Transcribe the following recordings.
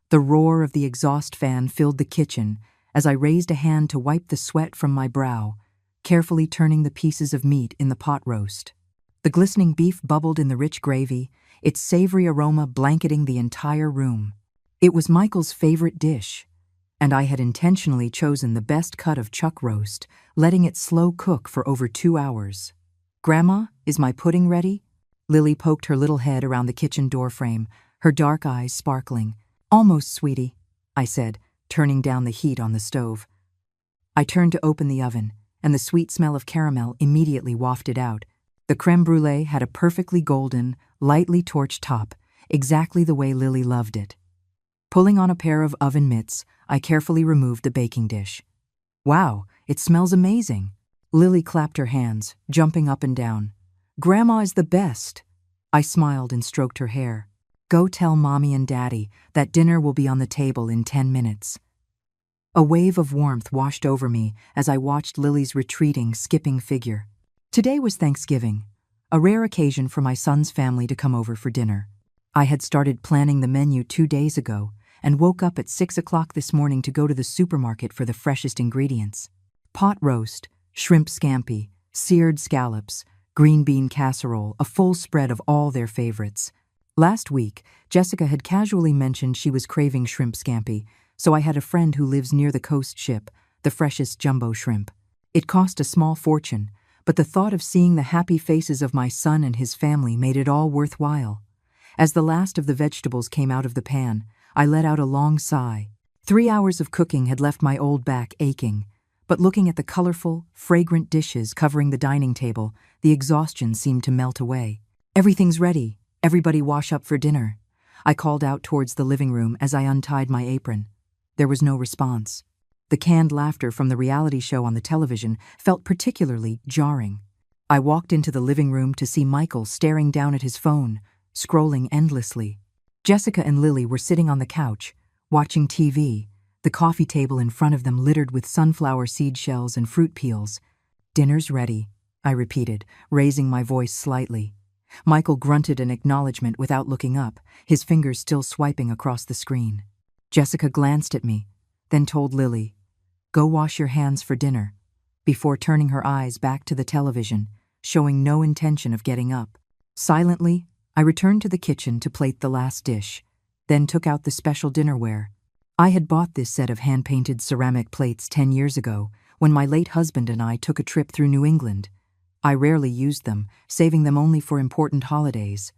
The roar of the exhaust fan filled the kitchen as I raised a hand to wipe the sweat from my brow, carefully turning the pieces of meat in the pot roast. The glistening beef bubbled in the rich gravy, its savory aroma blanketing the entire room. It was Michael's favorite dish, and I had intentionally chosen the best cut of chuck roast, letting it slow cook for over 2 hours. "Grandma, is my pudding ready?" Lily poked her little head around the kitchen doorframe, her dark eyes sparkling. "Almost, sweetie," I said, turning down the heat on the stove. I turned to open the oven, and the sweet smell of caramel immediately wafted out. The crème brûlée had a perfectly golden, lightly torched top, exactly the way Lily loved it. Pulling on a pair of oven mitts, I carefully removed the baking dish. "Wow, it smells amazing." Lily clapped her hands, jumping up and down. "Grandma is the best." I smiled and stroked her hair. "Go tell Mommy and Daddy that dinner will be on the table in 10 minutes. A wave of warmth washed over me as I watched Lily's retreating, skipping figure. Today was Thanksgiving, a rare occasion for my son's family to come over for dinner. I had started planning the menu 2 days ago and woke up at 6 o'clock this morning to go to the supermarket for the freshest ingredients. Pot roast, shrimp scampi, seared scallops, green bean casserole, a full spread of all their favorites. Last week, Jessica had casually mentioned she was craving shrimp scampi, so I had a friend who lives near the coast ship the freshest jumbo shrimp. It cost a small fortune, but the thought of seeing the happy faces of my son and his family made it all worthwhile. As the last of the vegetables came out of the pan, I let out a long sigh. 3 hours of cooking had left my old back aching, but looking at the colorful, fragrant dishes covering the dining table, the exhaustion seemed to melt away. "Everything's ready. Everybody wash up for dinner," I called out towards the living room as I untied my apron. There was no response. The canned laughter from the reality show on the television felt particularly jarring. I walked into the living room to see Michael staring down at his phone, scrolling endlessly. Jessica and Lily were sitting on the couch, watching TV, the coffee table in front of them littered with sunflower seed shells and fruit peels. "Dinner's ready," I repeated, raising my voice slightly. Michael grunted an acknowledgement without looking up, his fingers still swiping across the screen. Jessica glanced at me, then told Lily, "Go wash your hands for dinner," before turning her eyes back to the television, showing no intention of getting up. Silently, I returned to the kitchen to plate the last dish, then took out the special dinnerware. I had bought this set of hand-painted ceramic plates 10 years ago when my late husband and I took a trip through New England. I rarely used them, saving them only for important holidays.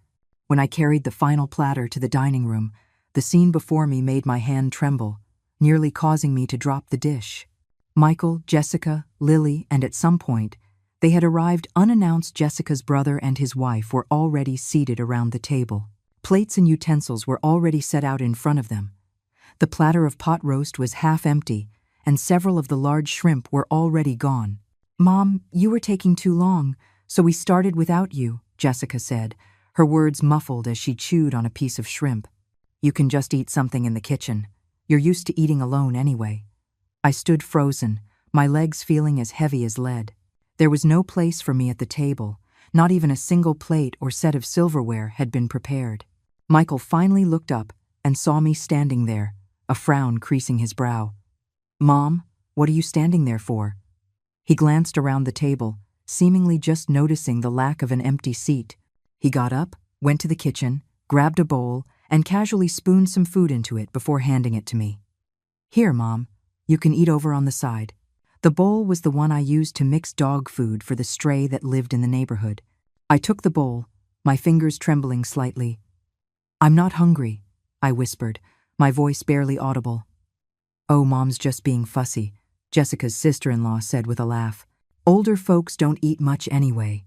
When I carried the final platter to the dining room, the scene before me made my hand tremble, nearly causing me to drop the dish. Michael, Jessica, Lily, and at some point, they had arrived unannounced. Jessica's brother and his wife were already seated around the table. Plates and utensils were already set out in front of them. The platter of pot roast was half empty, and several of the large shrimp were already gone. "Mom, you were taking too long, so we started without you," Jessica said, her words muffled as she chewed on a piece of shrimp. "You can just eat something in the kitchen. You're used to eating alone anyway." I stood frozen, my legs feeling as heavy as lead. There was no place for me at the table. Not even a single plate or set of silverware had been prepared. Michael finally looked up and saw me standing there, a frown creasing his brow. "Mom, what are you standing there for?" He glanced around the table, seemingly just noticing the lack of an empty seat. He got up, went to the kitchen, grabbed a bowl, and casually spooned some food into it before handing it to me. "Here, Mom, you can eat over on the side." The bowl was the one I used to mix dog food for the stray that lived in the neighborhood. I took the bowl, my fingers trembling slightly. "I'm not hungry," I whispered, my voice barely audible. "Oh, Mom's just being fussy," Jessica's sister-in-law said with a laugh. "Older folks don't eat much anyway.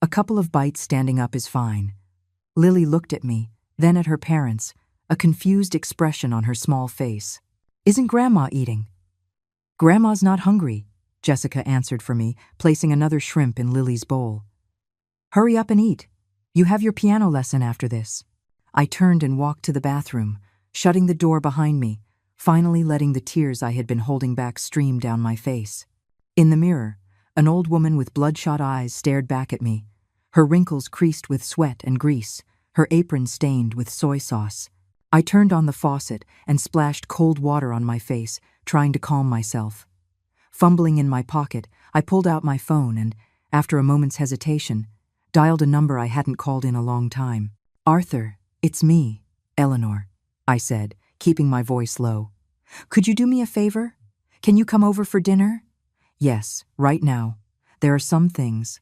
A couple of bites standing up is fine." Lily looked at me, then at her parents, a confused expression on her small face. "Isn't Grandma eating?" "Grandma's not hungry," Jessica answered for me, placing another shrimp in Lily's bowl. "Hurry up and eat. You have your piano lesson after this." I turned and walked to the bathroom, shutting the door behind me, finally letting the tears I had been holding back stream down my face. In the mirror, an old woman with bloodshot eyes stared back at me, her wrinkles creased with sweat and grease, her apron stained with soy sauce. I turned on the faucet and splashed cold water on my face, trying to calm myself. Fumbling in my pocket, I pulled out my phone and, after a moment's hesitation, dialed a number I hadn't called in a long time. "Arthur, it's me, Eleanor," I said, keeping my voice low. "Could you do me a favor? Can you come over for dinner?" "Yes, right now. There are some things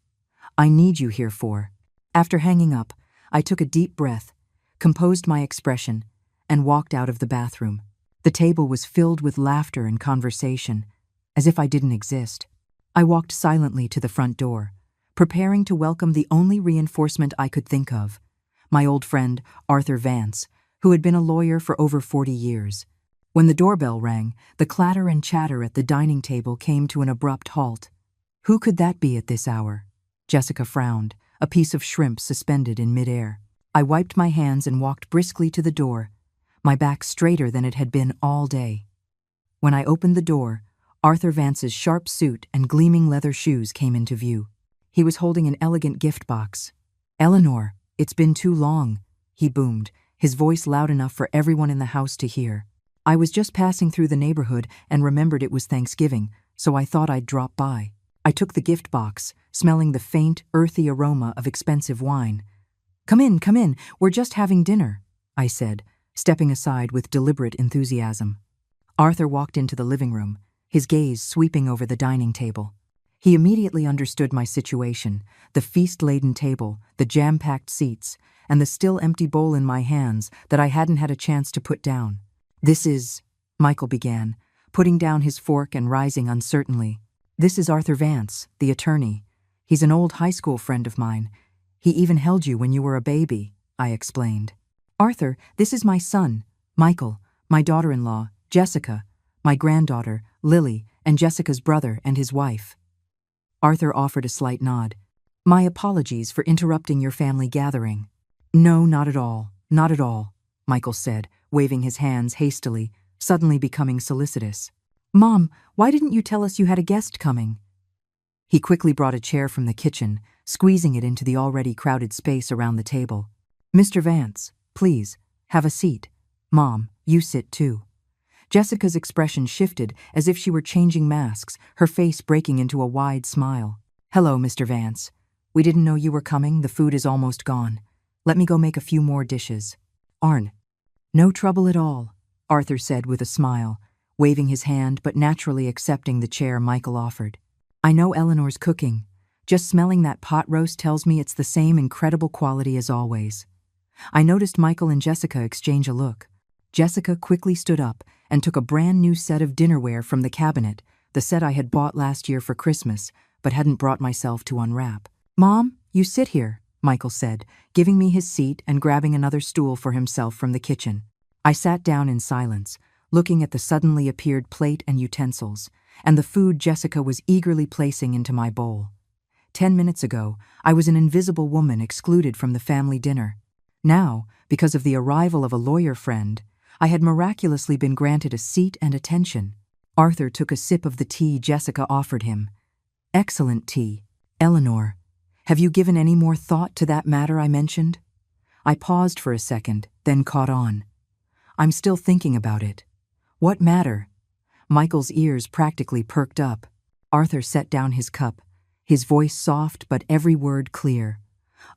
I need you here for." After hanging up, I took a deep breath, composed my expression, and walked out of the bathroom. The table was filled with laughter and conversation, as if I didn't exist. I walked silently to the front door, preparing to welcome the only reinforcement I could think of, my old friend Arthur Vance, who had been a lawyer for over 40 years. When the doorbell rang, the clatter and chatter at the dining table came to an abrupt halt. Who could that be at this hour? Jessica frowned, a piece of shrimp suspended in midair. I wiped my hands and walked briskly to the door, my back straighter than it had been all day. When I opened the door, Arthur Vance's sharp suit and gleaming leather shoes came into view. He was holding an elegant gift box. "Eleanor, it's been too long," he boomed, his voice loud enough for everyone in the house to hear. "I was just passing through the neighborhood and remembered it was Thanksgiving, so I thought I'd drop by." I took the gift box, smelling the faint, earthy aroma of expensive wine. Come in, we're just having dinner," I said, stepping aside with deliberate enthusiasm. Arthur walked into the living room, his gaze sweeping over the dining table. He immediately understood my situation, the feast-laden table, the jam-packed seats, and the still empty bowl in my hands that I hadn't had a chance to put down. "This is," Michael began, putting down his fork and rising uncertainly. "This is Arthur Vance, the attorney. He's an old high school friend of mine. He even held you when you were a baby," I explained. "Arthur, this is my son, Michael, my daughter-in-law, Jessica, my granddaughter, Lily, and Jessica's brother and his wife." Arthur offered a slight nod. "My apologies for interrupting your family gathering." "No, not at all, not at all," Michael said, waving his hands hastily, suddenly becoming solicitous. "Mom, why didn't you tell us you had a guest coming?" He quickly brought a chair from the kitchen, squeezing it into the already crowded space around the table. "Mr. Vance, please, have a seat. Mom, you sit too." Jessica's expression shifted as if she were changing masks, her face breaking into a wide smile. "Hello, Mr. Vance. We didn't know you were coming. The food is almost gone. Let me go make a few more dishes." "Arn." "No trouble at all," Arthur said with a smile, waving his hand but naturally accepting the chair Michael offered. "I know Eleanor's cooking. Just smelling that pot roast tells me it's the same incredible quality as always." I noticed Michael and Jessica exchange a look. Jessica quickly stood up and took a brand new set of dinnerware from the cabinet, the set I had bought last year for Christmas, but hadn't brought myself to unwrap. "Mom, you sit here," Michael said, giving me his seat and grabbing another stool for himself from the kitchen. I sat down in silence, looking at the suddenly appeared plate and utensils, and the food Jessica was eagerly placing into my bowl. 10 minutes ago, I was an invisible woman excluded from the family dinner. Now, because of the arrival of a lawyer friend, I had miraculously been granted a seat and attention. Arthur took a sip of the tea Jessica offered him. "Excellent tea. Eleanor, have you given any more thought to that matter I mentioned?" I paused for a second, then caught on. "I'm still thinking about it." "What matter?" Michael's ears practically perked up. Arthur set down his cup, his voice soft but every word clear.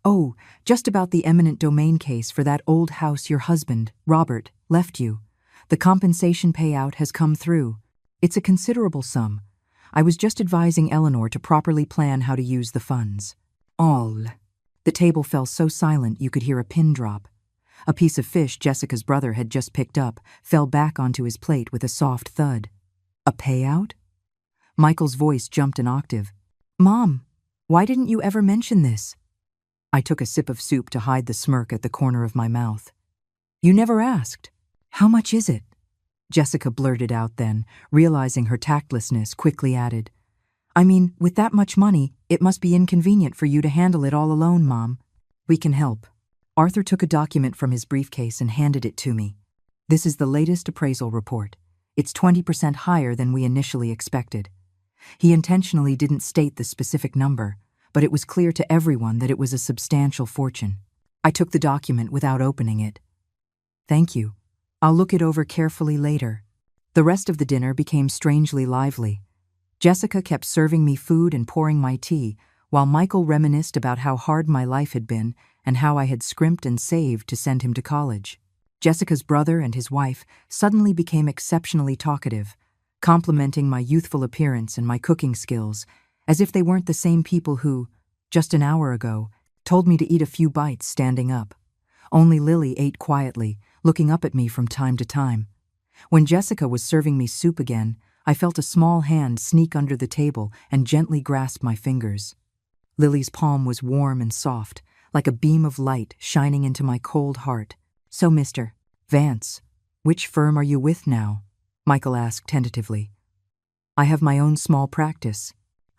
"Oh, just about the eminent domain case for that old house your husband, Robert, left you. The compensation payout has come through. It's a considerable sum. I was just advising Eleanor to properly plan how to use the funds." All. The table fell so silent you could hear a pin drop. A piece of fish Jessica's brother had just picked up fell back onto his plate with a soft thud. "A payout?" Michael's voice jumped an octave. "Mom, why didn't you ever mention this?" I took a sip of soup to hide the smirk at the corner of my mouth. "You never asked. How much is it?" Jessica blurted out then, realizing her tactlessness, quickly added, "I mean, with that much money, it must be inconvenient for you to handle it all alone, Mom. We can help." Arthur took a document from his briefcase and handed it to me. "This is the latest appraisal report. It's 20% higher than we initially expected." He intentionally didn't state the specific number, but it was clear to everyone that it was a substantial fortune. I took the document without opening it. "Thank you," I'll look it over carefully later. The rest of the dinner became strangely lively. Jessica kept serving me food and pouring my tea, while Michael reminisced about how hard my life had been and how I had scrimped and saved to send him to college. Jessica's brother and his wife suddenly became exceptionally talkative, complimenting my youthful appearance and my cooking skills, as if they weren't the same people who, just an hour ago, told me to eat a few bites standing up. Only Lily ate quietly, looking up at me from time to time. When Jessica was serving me soup again, I felt a small hand sneak under the table and gently grasp my fingers. Lily's palm was warm and soft, like a beam of light shining into my cold heart. "So, Mr. Vance, which firm are you with now?" Michael asked tentatively. "I have my own small practice.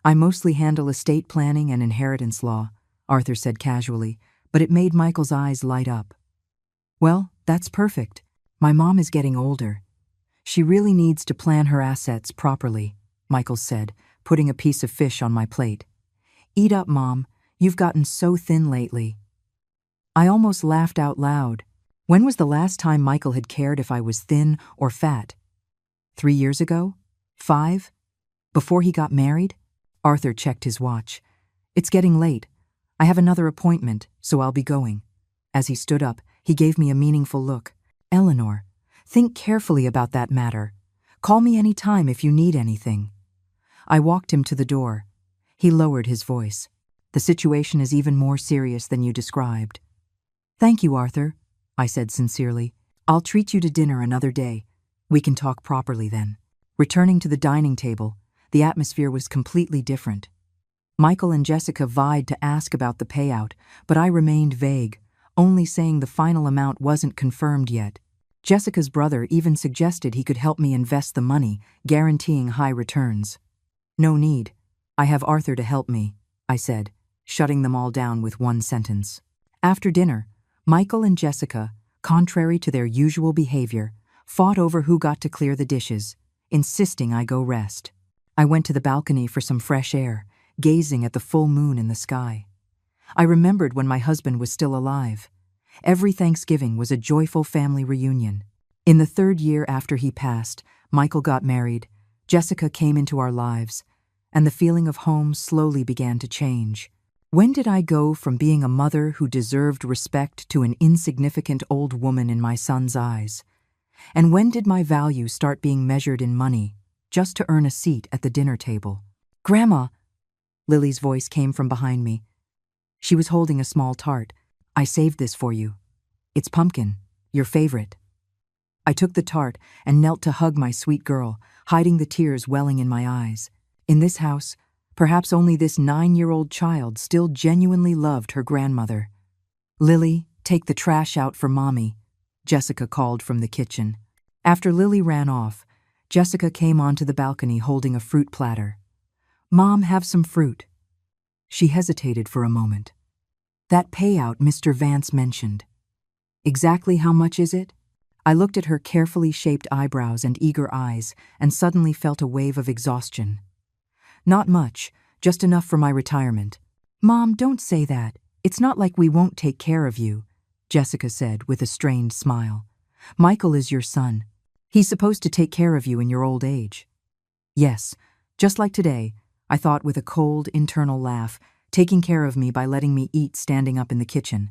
I mostly handle estate planning and inheritance law," Arthur said casually, but it made Michael's eyes light up. "Well, that's perfect. My mom is getting older. She really needs to plan her assets properly," Michael said, putting a piece of fish on my plate. "Eat up, Mom. You've gotten so thin lately." I almost laughed out loud. When was the last time Michael had cared if I was thin or fat? 3 years ago? 5? Before he got married? Arthur checked his watch. "It's getting late. I have another appointment, so I'll be going." As he stood up, he gave me a meaningful look. "Eleanor, think carefully about that matter. Call me any time if you need anything." I walked him to the door. He lowered his voice. "The situation is even more serious than you described." "Thank you, Arthur," I said sincerely. "I'll treat you to dinner another day. We can talk properly then." Returning to the dining table, the atmosphere was completely different. Michael and Jessica vied to ask about the payout, but I remained vague, only saying the final amount wasn't confirmed yet. Jessica's brother even suggested he could help me invest the money, guaranteeing high returns. "No need. I have Arthur to help me," I said, shutting them all down with one sentence. After dinner, Michael and Jessica, contrary to their usual behavior, fought over who got to clear the dishes, insisting I go rest. I went to the balcony for some fresh air, gazing at the full moon in the sky. I remembered when my husband was still alive. Every Thanksgiving was a joyful family reunion. In the 3rd year after he passed, Michael got married, Jessica came into our lives, and the feeling of home slowly began to change. When did I go from being a mother who deserved respect to an insignificant old woman in my son's eyes? And when did my value start being measured in money, just to earn a seat at the dinner table? "Grandma!" Lily's voice came from behind me. She was holding a small tart. "I saved this for you. It's pumpkin, your favorite." I took the tart and knelt to hug my sweet girl, hiding the tears welling in my eyes. In this house, perhaps only this 9-year-old child still genuinely loved her grandmother. "Lily, take the trash out for Mommy," Jessica called from the kitchen. After Lily ran off, Jessica came onto the balcony holding a fruit platter. "Mom, have some fruit." She hesitated for a moment. "That payout Mr. Vance mentioned. Exactly how much is it?" I looked at her carefully shaped eyebrows and eager eyes and suddenly felt a wave of exhaustion. "Not much, just enough for my retirement." "Mom, don't say that. It's not like we won't take care of you," Jessica said with a strained smile. "Michael is your son. He's supposed to take care of you in your old age." "Yes, just like today," I thought with a cold, internal laugh, taking care of me by letting me eat standing up in the kitchen.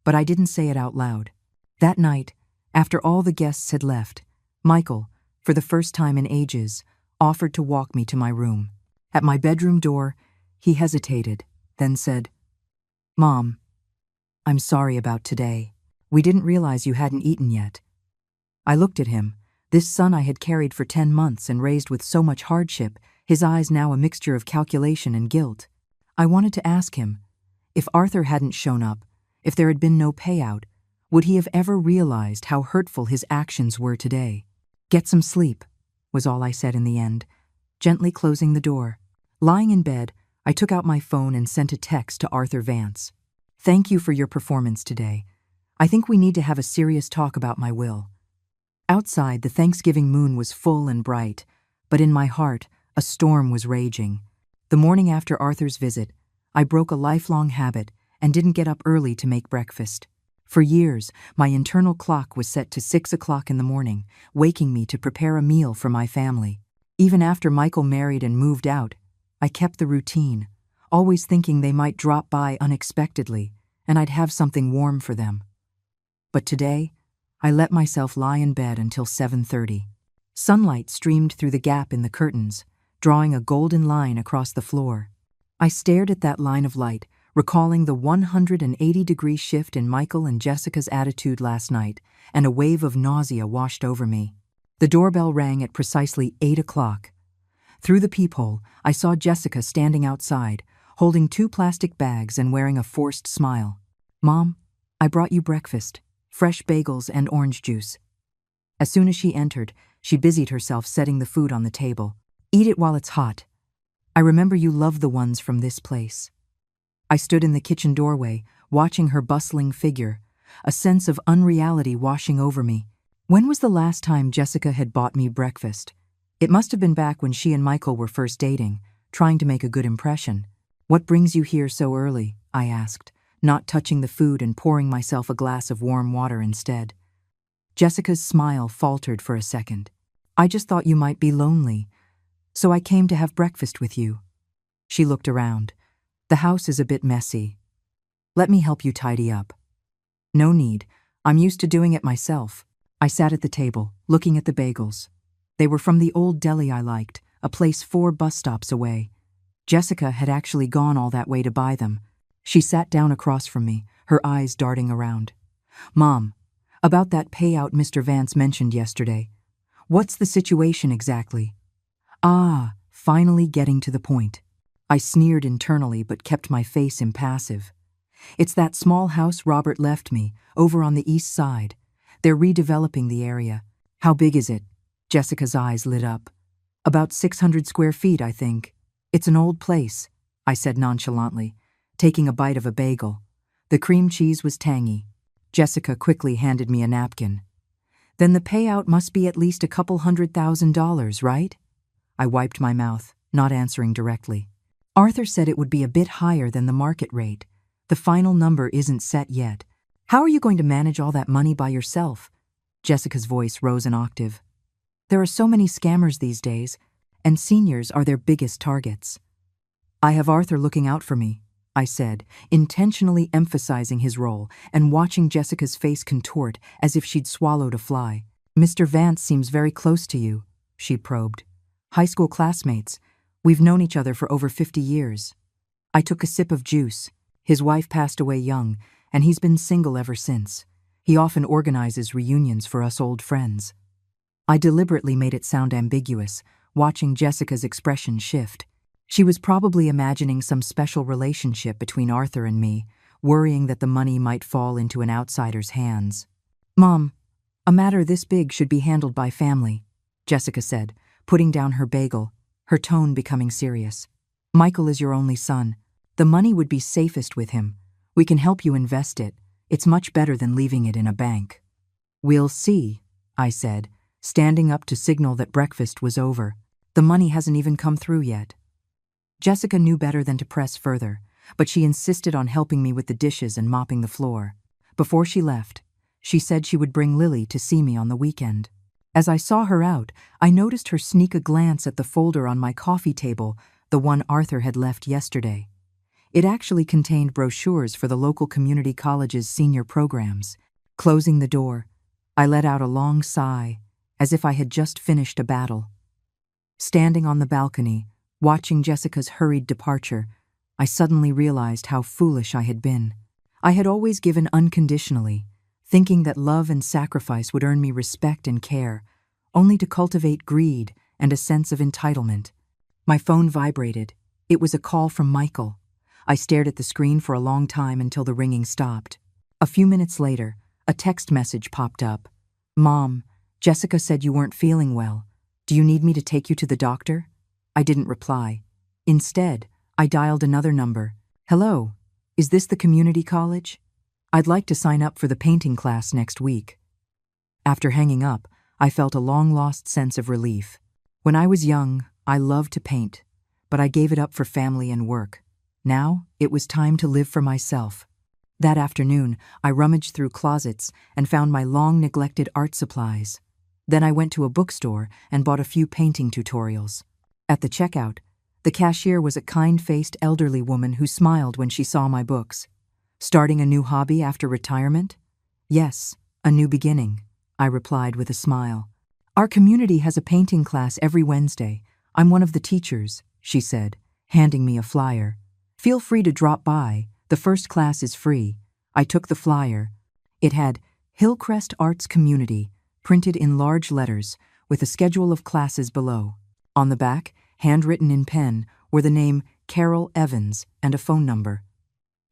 But I didn't say it out loud. That night, after all the guests had left, Michael, for the first time in ages, offered to walk me to my room. At my bedroom door, he hesitated, then said, "Mom, I'm sorry about today. We didn't realize you hadn't eaten yet." I looked at him, this son I had carried for 10 months and raised with so much hardship, his eyes now a mixture of calculation and guilt. I wanted to ask him, if Arthur hadn't shown up, if there had been no payout, would he have ever realized how hurtful his actions were today? "Get some sleep," was all I said in the end, gently closing the door. Lying in bed, I took out my phone and sent a text to Arthur Vance. "Thank you for your performance today. I think we need to have a serious talk about my will." Outside, the Thanksgiving moon was full and bright, but in my heart, a storm was raging. The morning after Arthur's visit, I broke a lifelong habit and didn't get up early to make breakfast. For years, my internal clock was set to 6 o'clock in the morning, waking me to prepare a meal for my family. Even after Michael married and moved out, I kept the routine, always thinking they might drop by unexpectedly and I'd have something warm for them. But today, I let myself lie in bed until 7:30. Sunlight streamed through the gap in the curtains, drawing a golden line across the floor. I stared at that line of light, recalling the 180-degree shift in Michael and Jessica's attitude last night, and a wave of nausea washed over me. The doorbell rang at precisely 8 o'clock. Through the peephole, I saw Jessica standing outside, holding 2 plastic bags and wearing a forced smile. "Mom, I brought you breakfast, fresh bagels and orange juice." As soon as she entered, she busied herself setting the food on the table. "Eat it while it's hot. I remember you loved the ones from this place." I stood in the kitchen doorway, watching her bustling figure, a sense of unreality washing over me. When was the last time Jessica had bought me breakfast? It must have been back when she and Michael were first dating, trying to make a good impression. "What brings you here so early?" I asked, not touching the food and pouring myself a glass of warm water instead. Jessica's smile faltered for a second. "I just thought you might be lonely, so I came to have breakfast with you." She looked around. "The house is a bit messy. Let me help you tidy up." "No need. I'm used to doing it myself." I sat at the table, looking at the bagels. They were from the old deli I liked, a place 4 bus stops away. Jessica had actually gone all that way to buy them. She sat down across from me, her eyes darting around. "Mom, about that payout Mr. Vance mentioned yesterday. What's the situation exactly?" "Ah, finally getting to the point." I sneered internally but kept my face impassive. "It's that small house Robert left me, over on the east side. They're redeveloping the area." "How big is it?" Jessica's eyes lit up. "About 600 square feet, I think. It's an old place," I said nonchalantly, taking a bite of a bagel. The cream cheese was tangy. Jessica quickly handed me a napkin. "Then the payout must be at least a couple $100,000, right?" I wiped my mouth, not answering directly. "Arthur said it would be a bit higher than the market rate. The final number isn't set yet. How are you going to manage all that money by yourself?" Jessica's voice rose an octave. "There are so many scammers these days, and seniors are their biggest targets." "I have Arthur looking out for me," I said, intentionally emphasizing his role and watching Jessica's face contort as if she'd swallowed a fly. "Mr. Vance seems very close to you," she probed. "High school classmates. We've known each other for over 50 years. I took a sip of juice. His wife passed away young, and he's been single ever since. He often organizes reunions for us old friends." I deliberately made it sound ambiguous, watching Jessica's expression shift. She was probably imagining some special relationship between Arthur and me, worrying that the money might fall into an outsider's hands. "Mom, a matter this big should be handled by family," Jessica said, putting down her bagel, her tone becoming serious. "Michael is your only son. The money would be safest with him. We can help you invest it. It's much better than leaving it in a bank." "We'll see," I said, standing up to signal that breakfast was over. "The money hasn't even come through yet." Jessica knew better than to press further, but she insisted on helping me with the dishes and mopping the floor. Before she left, she said she would bring Lily to see me on the weekend. As I saw her out, I noticed her sneak a glance at the folder on my coffee table, the one Arthur had left yesterday. It actually contained brochures for the local community college's senior programs. Closing the door, I let out a long sigh, as if I had just finished a battle. Standing on the balcony, watching Jessica's hurried departure, I suddenly realized how foolish I had been. I had always given unconditionally, thinking that love and sacrifice would earn me respect and care, only to cultivate greed and a sense of entitlement. My phone vibrated. It was a call from Michael. I stared at the screen for a long time until the ringing stopped. A few minutes later, a text message popped up. "Mom, Jessica said you weren't feeling well. Do you need me to take you to the doctor?" I didn't reply. Instead, I dialed another number. "Hello, is this the community college? I'd like to sign up for the painting class next week." After hanging up, I felt a long-lost sense of relief. When I was young, I loved to paint, but I gave it up for family and work. Now, it was time to live for myself. That afternoon, I rummaged through closets and found my long-neglected art supplies. Then I went to a bookstore and bought a few painting tutorials. At the checkout, the cashier was a kind-faced elderly woman who smiled when she saw my books. Starting a new hobby after retirement? Yes, a new beginning, I replied with a smile. Our community has a painting class every Wednesday. I'm one of the teachers, she said, handing me a flyer. Feel free to drop by. The first class is free. I took the flyer. It had Hillcrest Arts Community printed in large letters with a schedule of classes below. On the back, handwritten in pen, were the name Carol Evans and a phone number.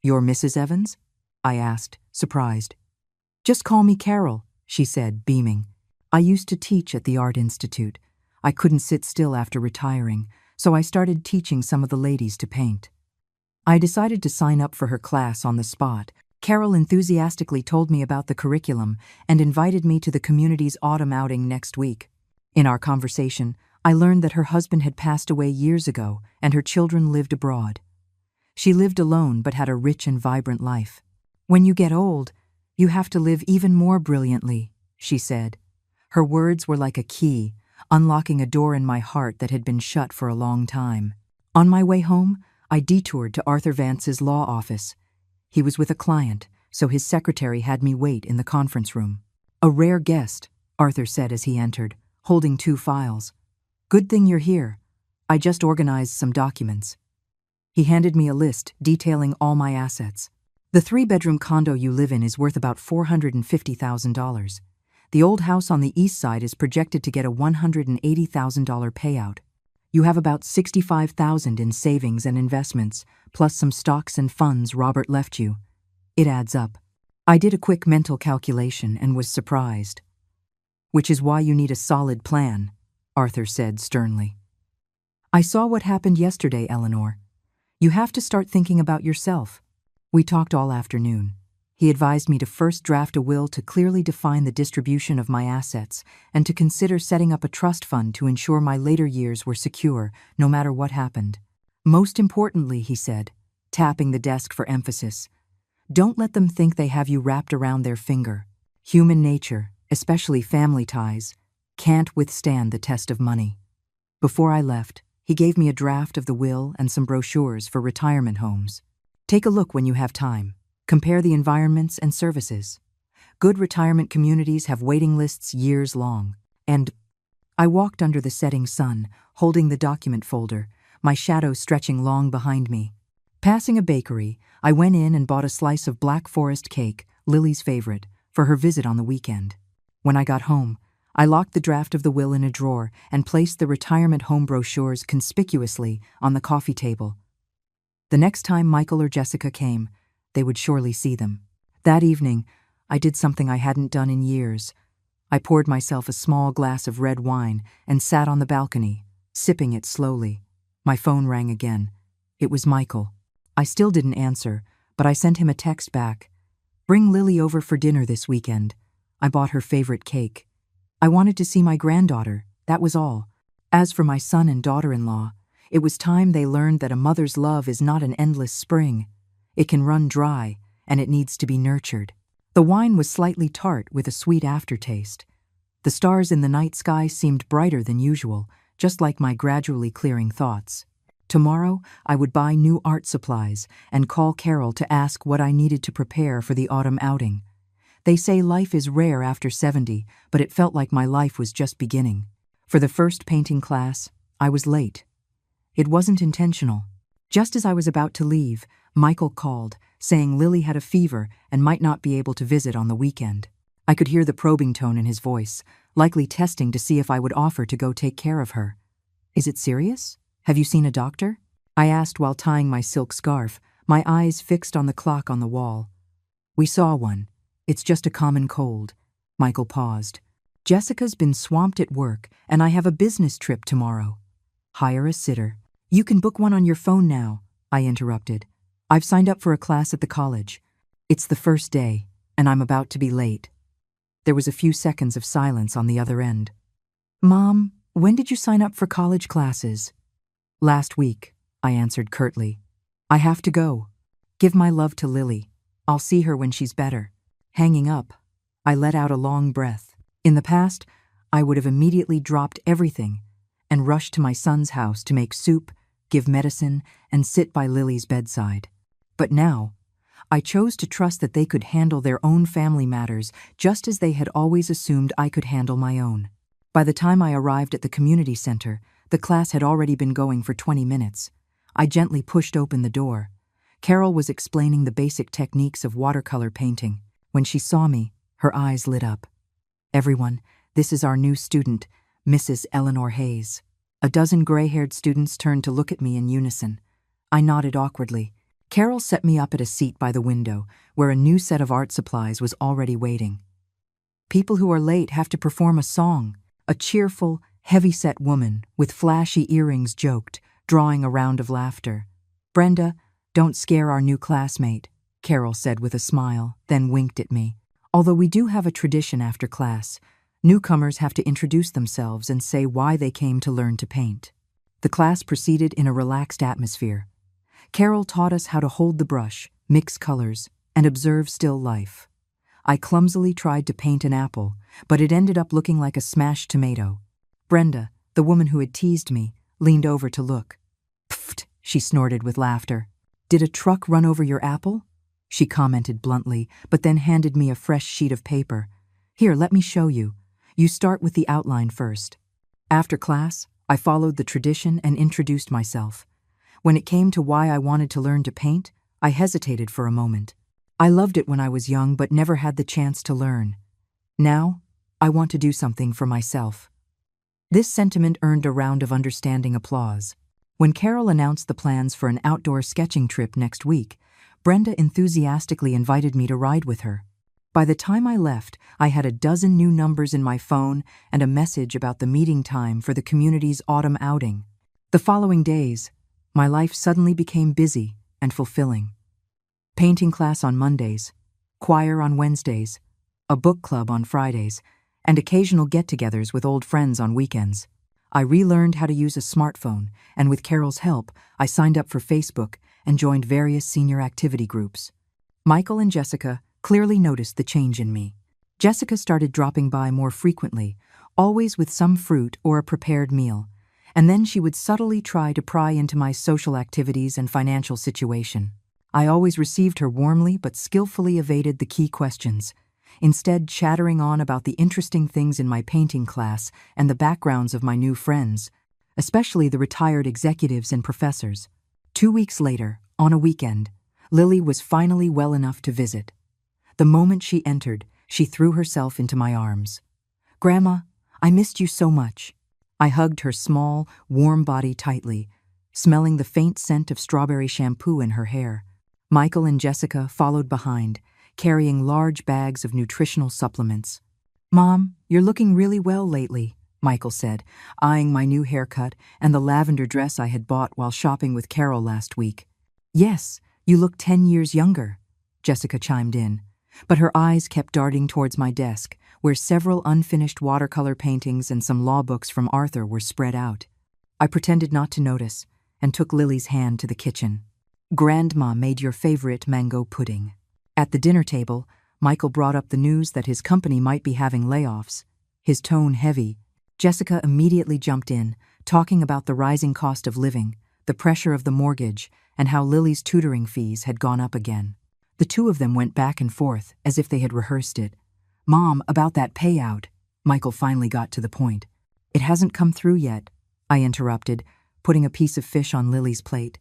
You're Mrs. Evans? I asked, surprised. Just call me Carol, she said, beaming. I used to teach at the Art Institute. I couldn't sit still after retiring, so I started teaching some of the ladies to paint. I decided to sign up for her class on the spot. Carol enthusiastically told me about the curriculum and invited me to the community's autumn outing next week. In our conversation, I learned that her husband had passed away years ago and her children lived abroad. She lived alone but had a rich and vibrant life. When you get old, you have to live even more brilliantly, she said. Her words were like a key, unlocking a door in my heart that had been shut for a long time. On my way home, I detoured to Arthur Vance's law office. He was with a client, so his secretary had me wait in the conference room. A rare guest, Arthur said as he entered, holding 2 files. Good thing you're here. I just organized some documents. He handed me a list detailing all my assets. The 3-bedroom condo you live in is worth about $450,000. The old house on the east side is projected to get a $180,000 payout. You have about $65,000 in savings and investments, plus some stocks and funds Robert left you. It adds up. I did a quick mental calculation and was surprised. Which is why you need a solid plan, Arthur said sternly. I saw what happened yesterday, Eleanor. You have to start thinking about yourself. We talked all afternoon. He advised me to first draft a will to clearly define the distribution of my assets and to consider setting up a trust fund to ensure my later years were secure, no matter what happened. Most importantly, he said, tapping the desk for emphasis, don't let them think they have you wrapped around their finger. Human nature, especially family ties, can't withstand the test of money. Before I left, he gave me a draft of the will and some brochures for retirement homes. Take a look when you have time. Compare the environments and services. Good retirement communities have waiting lists years long. And I walked under the setting sun, holding the document folder, my shadow stretching long behind me. Passing a bakery, I went in and bought a slice of Black Forest cake, Lily's favorite, for her visit on the weekend. When I got home, I locked the draft of the will in a drawer and placed the retirement home brochures conspicuously on the coffee table. The next time Michael or Jessica came, they would surely see them. That evening, I did something I hadn't done in years. I poured myself a small glass of red wine and sat on the balcony, sipping it slowly. My phone rang again. It was Michael. I still didn't answer, but I sent him a text back. Bring Lily over for dinner this weekend. I bought her favorite cake. I wanted to see my granddaughter, that was all. As for my son and daughter-in-law, it was time they learned that a mother's love is not an endless spring. It can run dry, and it needs to be nurtured. The wine was slightly tart with a sweet aftertaste. The stars in the night sky seemed brighter than usual, just like my gradually clearing thoughts. Tomorrow, I would buy new art supplies and call Carol to ask what I needed to prepare for the autumn outing. They say life is rare after 70, but it felt like my life was just beginning. For the first painting class, I was late. It wasn't intentional. Just as I was about to leave, Michael called, saying Lily had a fever and might not be able to visit on the weekend. I could hear the probing tone in his voice, likely testing to see if I would offer to go take care of her. Is it serious? Have you seen a doctor? I asked while tying my silk scarf, my eyes fixed on the clock on the wall. We saw one. It's just a common cold. Michael paused. Jessica's been swamped at work, and I have a business trip tomorrow. Hire a sitter. You can book one on your phone now, I interrupted. I've signed up for a class at the college. It's the first day, and I'm about to be late. There was a few seconds of silence on the other end. Mom, when did you sign up for college classes? Last week, I answered curtly. I have to go. Give my love to Lily. I'll see her when she's better. Hanging up, I let out a long breath. In the past, I would have immediately dropped everything and rushed to my son's house to make soup, give medicine, and sit by Lily's bedside. But now, I chose to trust that they could handle their own family matters just as they had always assumed I could handle my own. By the time I arrived at the community center, the class had already been going for 20 minutes. I gently pushed open the door. Carol was explaining the basic techniques of watercolor painting. When she saw me, her eyes lit up. "Everyone, this is our new student, Mrs. Eleanor Hayes." A dozen gray-haired students turned to look at me in unison. I nodded awkwardly. Carol set me up at a seat by the window, where a new set of art supplies was already waiting. "People who are late have to perform a song," a cheerful, heavy-set woman with flashy earrings joked, drawing a round of laughter. "Brenda, don't scare our new classmate," Carol said with a smile, then winked at me. "Although we do have a tradition after class, newcomers have to introduce themselves and say why they came to learn to paint." The class proceeded in a relaxed atmosphere. Carol taught us how to hold the brush, mix colors, and observe still life. I clumsily tried to paint an apple, but it ended up looking like a smashed tomato. Brenda, the woman who had teased me, leaned over to look. "Pfft," she snorted with laughter. "Did a truck run over your apple?" She commented bluntly, but then handed me a fresh sheet of paper. "Here, let me show you. You start with the outline first." After class, I followed the tradition and introduced myself. When it came to why I wanted to learn to paint, I hesitated for a moment. I loved it when I was young but never had the chance to learn. Now, I want to do something for myself. This sentiment earned a round of understanding applause. When Carol announced the plans for an outdoor sketching trip next week, Brenda enthusiastically invited me to ride with her. By the time I left, I had a dozen new numbers in my phone and a message about the meeting time for the community's autumn outing. The following days, my life suddenly became busy and fulfilling. Painting class on Mondays, choir on Wednesdays, a book club on Fridays, and occasional get-togethers with old friends on weekends. I relearned how to use a smartphone, and with Carol's help, I signed up for Facebook and joined various senior activity groups. Michael and Jessica clearly noticed the change in me. Jessica started dropping by more frequently, always with some fruit or a prepared meal, and then she would subtly try to pry into my social activities and financial situation. I always received her warmly but skillfully evaded the key questions, instead chattering on about the interesting things in my painting class and the backgrounds of my new friends, especially the retired executives and professors. 2 weeks later, on a weekend, Lily was finally well enough to visit. The moment she entered, she threw herself into my arms. "Grandma, I missed you so much." I hugged her small, warm body tightly, smelling the faint scent of strawberry shampoo in her hair. Michael and Jessica followed behind, carrying large bags of nutritional supplements. "Mom, you're looking really well lately," Michael said, eyeing my new haircut and the lavender dress I had bought while shopping with Carol last week. "Yes, you look 10 years younger," Jessica chimed in, but her eyes kept darting towards my desk, where several unfinished watercolor paintings and some law books from Arthur were spread out. I pretended not to notice and took Lily's hand to the kitchen. "Grandma made your favorite mango pudding." At the dinner table, Michael brought up the news that his company might be having layoffs, his tone heavy. Jessica immediately jumped in, talking about the rising cost of living, the pressure of the mortgage, and how Lily's tutoring fees had gone up again. The two of them went back and forth as if they had rehearsed it. "Mom, about that payout," Michael finally got to the point. "It hasn't come through yet," I interrupted, putting a piece of fish on Lily's plate.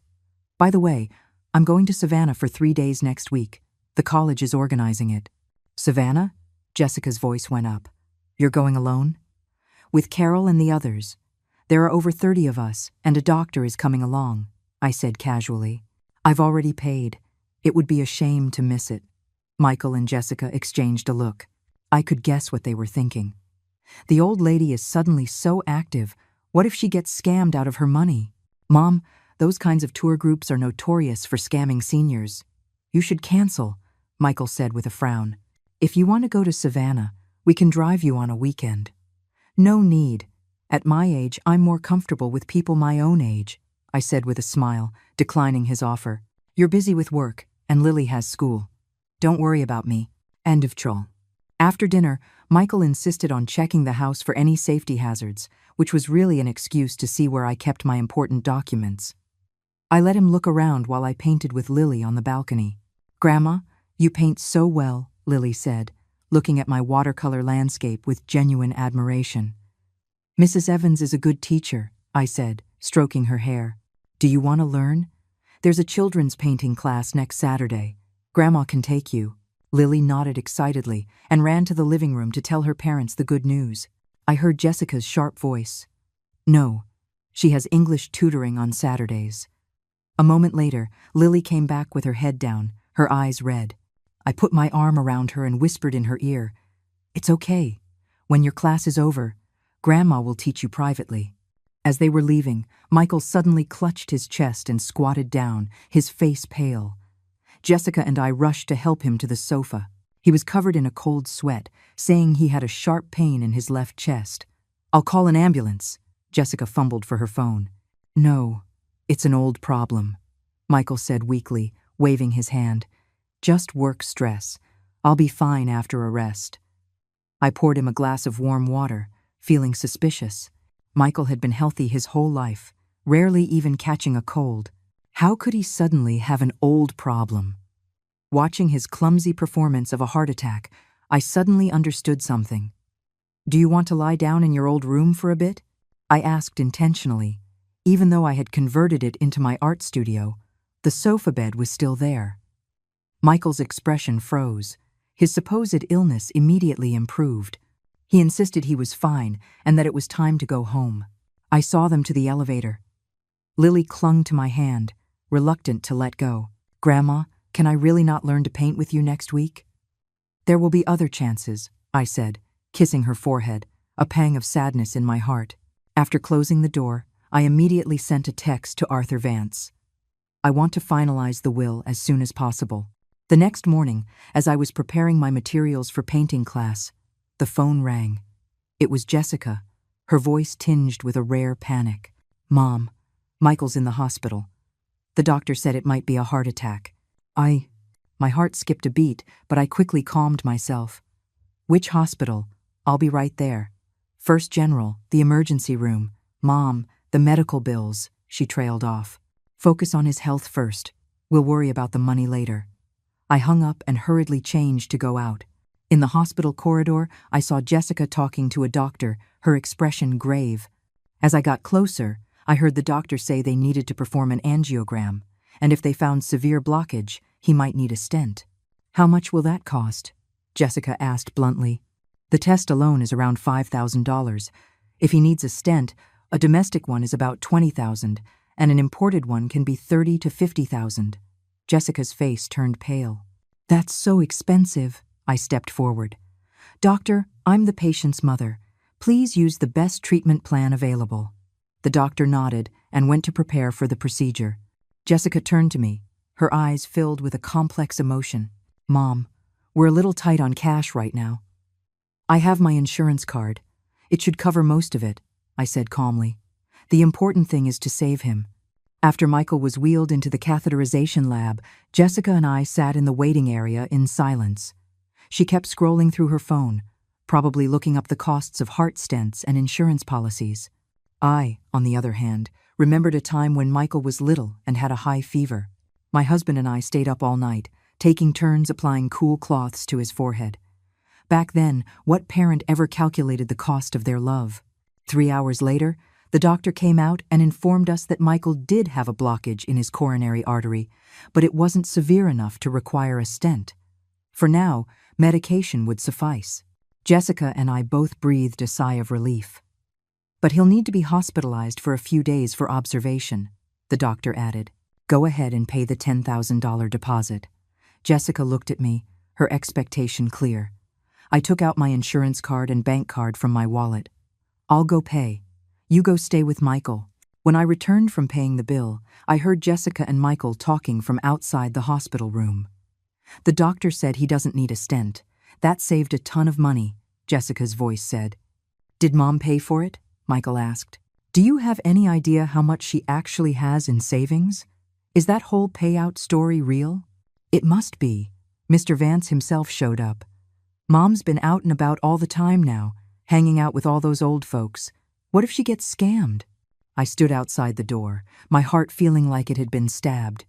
"By the way, I'm going to Savannah for 3 days next week. The college is organizing it." "Savannah?" Jessica's voice went up. "You're going alone?" "With Carol and the others. There are over 30 of us, and a doctor is coming along," I said casually. "I've already paid. It would be a shame to miss it." Michael and Jessica exchanged a look. I could guess what they were thinking. The old lady is suddenly so active. What if she gets scammed out of her money? "Mom, those kinds of tour groups are notorious for scamming seniors." "You should cancel," Michael said with a frown. "If you want to go to Savannah, we can drive you on a weekend." "No need. At my age, I'm more comfortable with people my own age," I said with a smile, declining his offer. "You're busy with work, and Lily has school." Don't worry about me. End of troll. After dinner, Michael insisted on checking the house for any safety hazards, which was really an excuse to see where I kept my important documents. I let him look around while I painted with Lily on the balcony. "Grandma, you paint so well," Lily said, looking at my watercolor landscape with genuine admiration. "Mrs. Evans is a good teacher," I said, stroking her hair. "Do you want to learn? There's a children's painting class next Saturday. Grandma can take you." Lily nodded excitedly and ran to the living room to tell her parents the good news. I heard Jessica's sharp voice. "No, she has English tutoring on Saturdays." A moment later, Lily came back with her head down, her eyes red. I put my arm around her and whispered in her ear, "It's okay. When your class is over, Grandma will teach you privately." As they were leaving, Michael suddenly clutched his chest and squatted down, his face pale. Jessica and I rushed to help him to the sofa. He was covered in a cold sweat, saying he had a sharp pain in his left chest. "I'll call an ambulance." Jessica fumbled for her phone. "No, it's an old problem," Michael said weakly, waving his hand. "Just work stress. I'll be fine after a rest." I poured him a glass of warm water, feeling suspicious. Michael had been healthy his whole life, rarely even catching a cold. How could he suddenly have an old problem? Watching his clumsy performance of a heart attack, I suddenly understood something. "Do you want to lie down in your old room for a bit?" I asked intentionally. Even though I had converted it into my art studio, the sofa bed was still there. Michael's expression froze. His supposed illness immediately improved. He insisted he was fine and that it was time to go home. I saw them to the elevator. Lily clung to my hand, reluctant to let go. "Grandma, can I really not learn to paint with you next week?" "There will be other chances," I said, kissing her forehead, a pang of sadness in my heart. After closing the door, I immediately sent a text to Arthur Vance. "I want to finalize the will as soon as possible." The next morning, as I was preparing my materials for painting class, the phone rang. It was Jessica, her voice tinged with a rare panic. "Mom, Michael's in the hospital. The doctor said it might be a heart attack." My heart skipped a beat, but I quickly calmed myself. "Which hospital? I'll be right there." "First General, the emergency room." "Mom, the medical bills," she trailed off. "Focus on his health first. We'll worry about the money later." I hung up and hurriedly changed to go out. In the hospital corridor, I saw Jessica talking to a doctor, her expression grave. As I got closer, I heard the doctor say they needed to perform an angiogram, and if they found severe blockage, he might need a stent. "How much will that cost?" Jessica asked bluntly. "The test alone is around $5,000. If he needs a stent, a domestic one is about $20,000, and an imported one can be $30,000 to $50,000. Jessica's face turned pale. "That's so expensive." I stepped forward. "Doctor, I'm the patient's mother. Please use the best treatment plan available." The doctor nodded and went to prepare for the procedure. Jessica turned to me, her eyes filled with a complex emotion. "Mom, we're a little tight on cash right now." "I have my insurance card. It should cover most of it," I said calmly. "The important thing is to save him." After Michael was wheeled into the catheterization lab, Jessica and I sat in the waiting area in silence. She kept scrolling through her phone, probably looking up the costs of heart stents and insurance policies. I, on the other hand, remembered a time when Michael was little and had a high fever. My husband and I stayed up all night, taking turns applying cool cloths to his forehead. Back then, what parent ever calculated the cost of their love? 3 hours later, the doctor came out and informed us that Michael did have a blockage in his coronary artery, but it wasn't severe enough to require a stent. For now, medication would suffice. Jessica and I both breathed a sigh of relief. "But he'll need to be hospitalized for a few days for observation," the doctor added. "Go ahead and pay the $10,000 deposit." Jessica looked at me, her expectation clear. I took out my insurance card and bank card from my wallet. "I'll go pay. You go stay with Michael." When I returned from paying the bill, I heard Jessica and Michael talking from outside the hospital room. "The doctor said he doesn't need a stent. That saved a ton of money," Jessica's voice said. "Did Mom pay for it?" Michael asked. "Do you have any idea how much she actually has in savings? Is that whole payout story real?" "It must be," Mr. Vance himself showed up. Mom's been out and about all the time now, hanging out with all those old folks. What if she gets scammed? I stood outside the door, my heart feeling like it had been stabbed.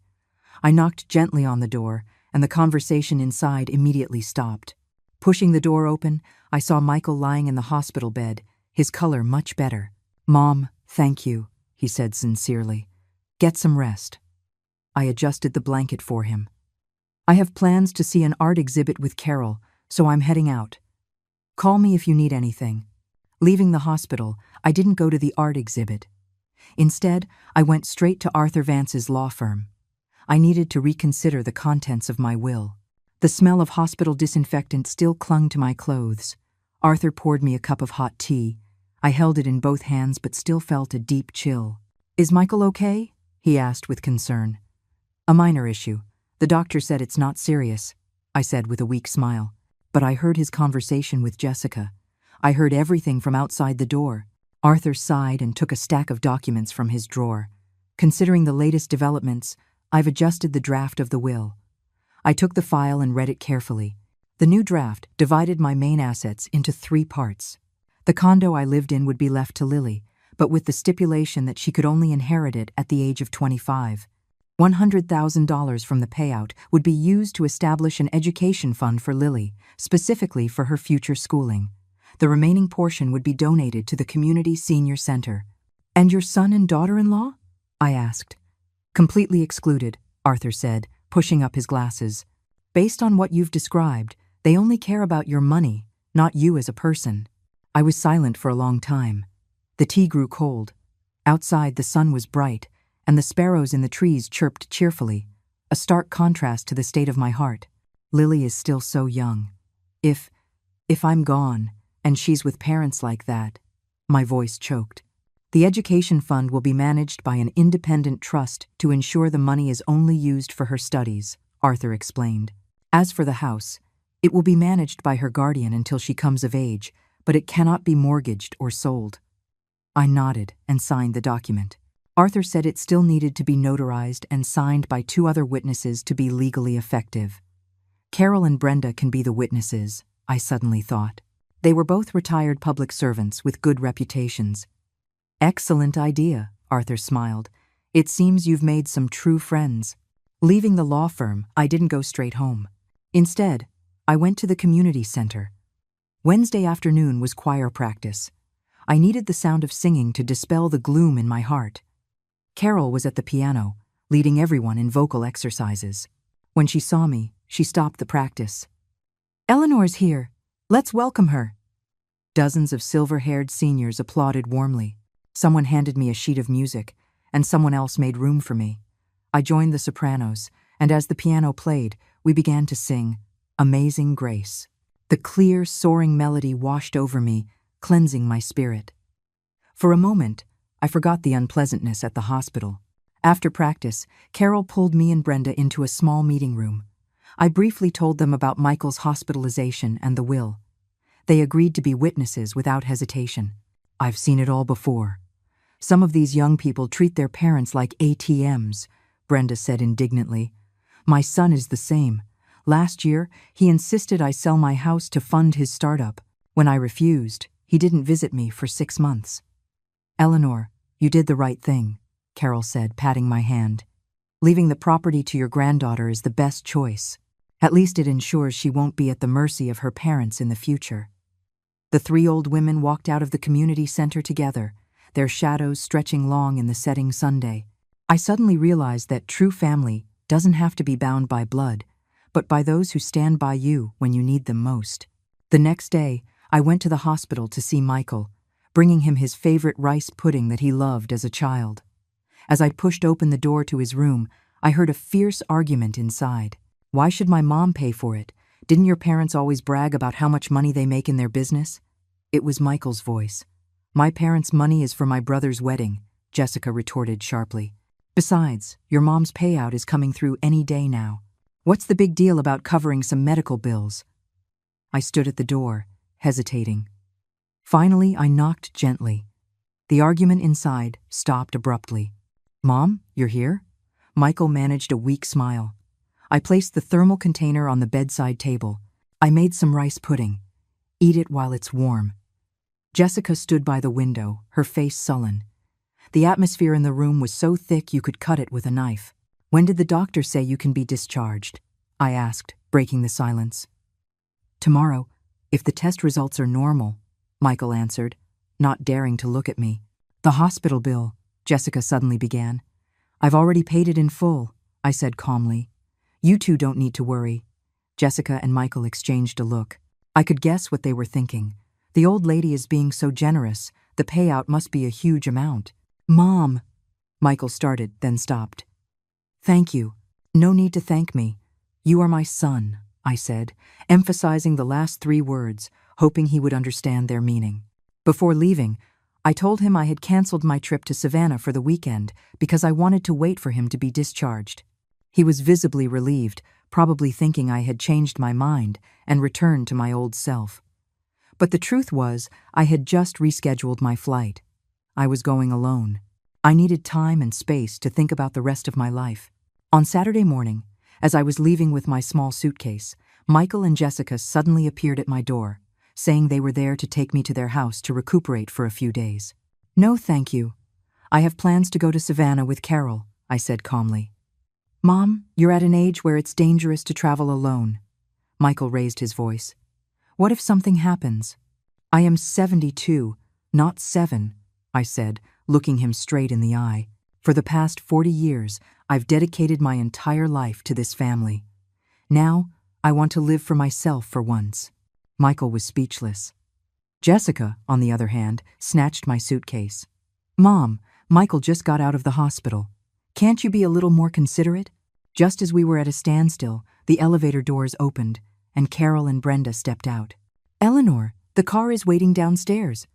I knocked gently on the door, and the conversation inside immediately stopped. Pushing the door open, I saw Michael lying in the hospital bed, his color much better. "Mom, thank you," he said sincerely. "Get some rest." I adjusted the blanket for him. "I have plans to see an art exhibit with Carol, so I'm heading out. Call me if you need anything." Leaving the hospital, I didn't go to the art exhibit. Instead, I went straight to Arthur Vance's law firm. I needed to reconsider the contents of my will. The smell of hospital disinfectant still clung to my clothes. Arthur poured me a cup of hot tea. I held it in both hands but still felt a deep chill. "Is Michael okay?" he asked with concern. "A minor issue. The doctor said it's not serious," I said with a weak smile. But I heard his conversation with Jessica. I heard everything from outside the door. Arthur sighed and took a stack of documents from his drawer. Considering the latest developments, I've adjusted the draft of the will. I took the file and read it carefully. The new draft divided my main assets into 3 parts. The condo I lived in would be left to Lily, but with the stipulation that she could only inherit it at the age of 25. $100,000 from the payout would be used to establish an education fund for Lily, specifically for her future schooling. The remaining portion would be donated to the community senior center. "And your son and daughter-in-law?" I asked. "Completely excluded," Arthur said, pushing up his glasses. "Based on what you've described, they only care about your money, not you as a person." I was silent for a long time. The tea grew cold. Outside, the sun was bright, and the sparrows in the trees chirped cheerfully, a stark contrast to the state of my heart. Lily is still so young. If I'm gone, and she's with parents like that, my voice choked. "The education fund will be managed by an independent trust to ensure the money is only used for her studies," Arthur explained. "As for the house, it will be managed by her guardian until she comes of age, but it cannot be mortgaged or sold." I nodded and signed the document. Arthur said it still needed to be notarized and signed by 2 other witnesses to be legally effective. Carol and Brenda can be the witnesses, I suddenly thought. They were both retired public servants with good reputations. "Excellent idea," Arthur smiled. "It seems you've made some true friends." Leaving the law firm, I didn't go straight home. Instead, I went to the community center. Wednesday afternoon was choir practice. I needed the sound of singing to dispel the gloom in my heart. Carol was at the piano, leading everyone in vocal exercises. When she saw me, she stopped the practice. "Eleanor's here. Let's welcome her." Dozens of silver-haired seniors applauded warmly. Someone handed me a sheet of music, and someone else made room for me. I joined the sopranos, and as the piano played, we began to sing "Amazing Grace." The clear, soaring melody washed over me, cleansing my spirit. For a moment, I forgot the unpleasantness at the hospital. After practice, Carol pulled me and Brenda into a small meeting room. I briefly told them about Michael's hospitalization and the will. They agreed to be witnesses without hesitation. "I've seen it all before. Some of these young people treat their parents like ATMs, Brenda said indignantly. "My son is the same. Last year, he insisted I sell my house to fund his startup. When I refused, he didn't visit me for 6 months. "Eleanor, you did the right thing," Carol said, patting my hand. "Leaving the property to your granddaughter is the best choice. At least it ensures she won't be at the mercy of her parents in the future." The 3 old women walked out of the community center together, their shadows stretching long in the setting Sunday. I suddenly realized that true family doesn't have to be bound by blood, but by those who stand by you when you need them most. The next day, I went to the hospital to see Michael, bringing him his favorite rice pudding that he loved as a child. As I pushed open the door to his room, I heard a fierce argument inside. "Why should my mom pay for it? Didn't your parents always brag about how much money they make in their business?" It was Michael's voice. "My parents' money is for my brother's wedding," Jessica retorted sharply. "Besides, your mom's payout is coming through any day now. What's the big deal about covering some medical bills?" I stood at the door, hesitating. Finally, I knocked gently. The argument inside stopped abruptly. "Mom, you're here?" Michael managed a weak smile. I placed the thermal container on the bedside table. I made some rice pudding. Eat it while it's warm. Jessica stood by the window, her face sullen. The atmosphere in the room was so thick you could cut it with a knife. "When did the doctor say you can be discharged?" I asked, breaking the silence. "Tomorrow, if the test results are normal," Michael answered, not daring to look at me. "The hospital bill," Jessica suddenly began. "I've already paid it in full," I said calmly. "You two don't need to worry." Jessica and Michael exchanged a look. I could guess what they were thinking. The old lady is being so generous, the payout must be a huge amount. "Mom," Michael started, then stopped. "Thank you. No need to thank me. You are my son," I said, emphasizing the last 3 words, hoping he would understand their meaning. Before leaving, I told him I had canceled my trip to Savannah for the weekend because I wanted to wait for him to be discharged. He was visibly relieved, probably thinking I had changed my mind and returned to my old self. But the truth was, I had just rescheduled my flight. I was going alone. I needed time and space to think about the rest of my life. On Saturday morning, as I was leaving with my small suitcase, Michael and Jessica suddenly appeared at my door, saying they were there to take me to their house to recuperate for a few days. "No, thank you. I have plans to go to Savannah with Carol," I said calmly. "Mom, you're at an age where it's dangerous to travel alone." Michael raised his voice. "What if something happens?" "I am 72, not 7, I said, looking him straight in the eye. "For the past 40 years, I've dedicated my entire life to this family. Now, I want to live for myself for once." Michael was speechless. Jessica, on the other hand, snatched my suitcase. "Mom, Michael just got out of the hospital. Can't you be a little more considerate?" Just as we were at a standstill, the elevator doors opened, and Carol and Brenda stepped out. "Eleanor, the car is waiting downstairs."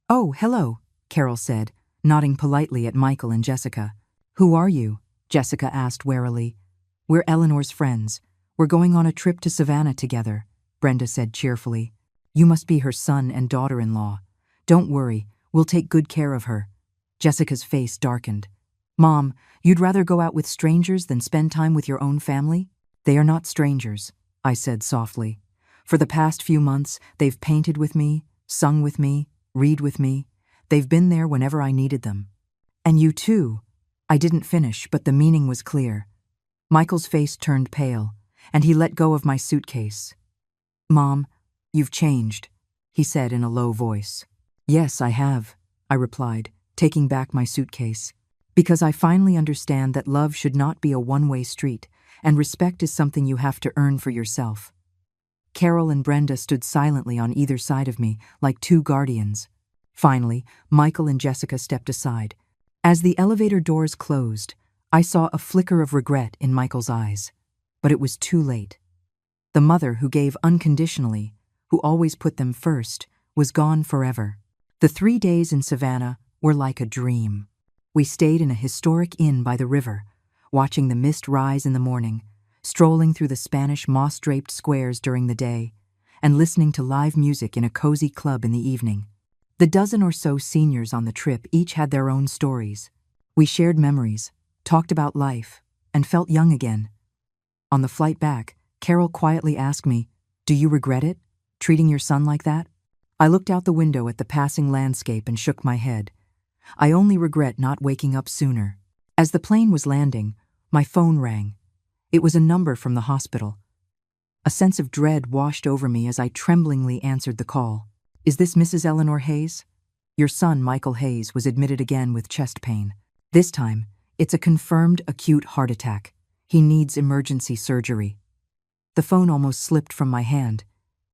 "Oh, hello," Carol said, nodding politely at Michael and Jessica. "Who are you?" Jessica asked warily. "We're Eleanor's friends. We're going on a trip to Savannah together," Brenda said cheerfully. "You must be her son and daughter-in-law. Don't worry, we'll take good care of her." Jessica's face darkened. "Mom, you'd rather go out with strangers than spend time with your own family?" "They are not strangers," I said softly. "For the past few months, they've painted with me, sung with me, read with me. They've been there whenever I needed them. And you too." I didn't finish, but the meaning was clear. Michael's face turned pale, and he let go of my suitcase. "Mom, you've changed," he said in a low voice. "Yes, I have," I replied, taking back my suitcase. "Because I finally understand that love should not be a one-way street, and respect is something you have to earn for yourself." Carol and Brenda stood silently on either side of me, like 2 guardians. Finally, Michael and Jessica stepped aside. As the elevator doors closed, I saw a flicker of regret in Michael's eyes. But it was too late. The mother who gave unconditionally, who always put them first, was gone forever. The 3 days in Savannah were like a dream. We stayed in a historic inn by the river, watching the mist rise in the morning, strolling through the Spanish moss-draped squares during the day, and listening to live music in a cozy club in the evening. The dozen or so seniors on the trip each had their own stories. We shared memories, talked about life, and felt young again. On the flight back, Carol quietly asked me, "Do you regret it, treating your son like that?" I looked out the window at the passing landscape and shook my head. I only regret not waking up sooner. As the plane was landing, my phone rang. It was a number from the hospital. A sense of dread washed over me as I tremblingly answered the call. "Is this Mrs. Eleanor Hayes? Your son, Michael Hayes, was admitted again with chest pain. This time, it's a confirmed acute heart attack. He needs emergency surgery." The phone almost slipped from my hand.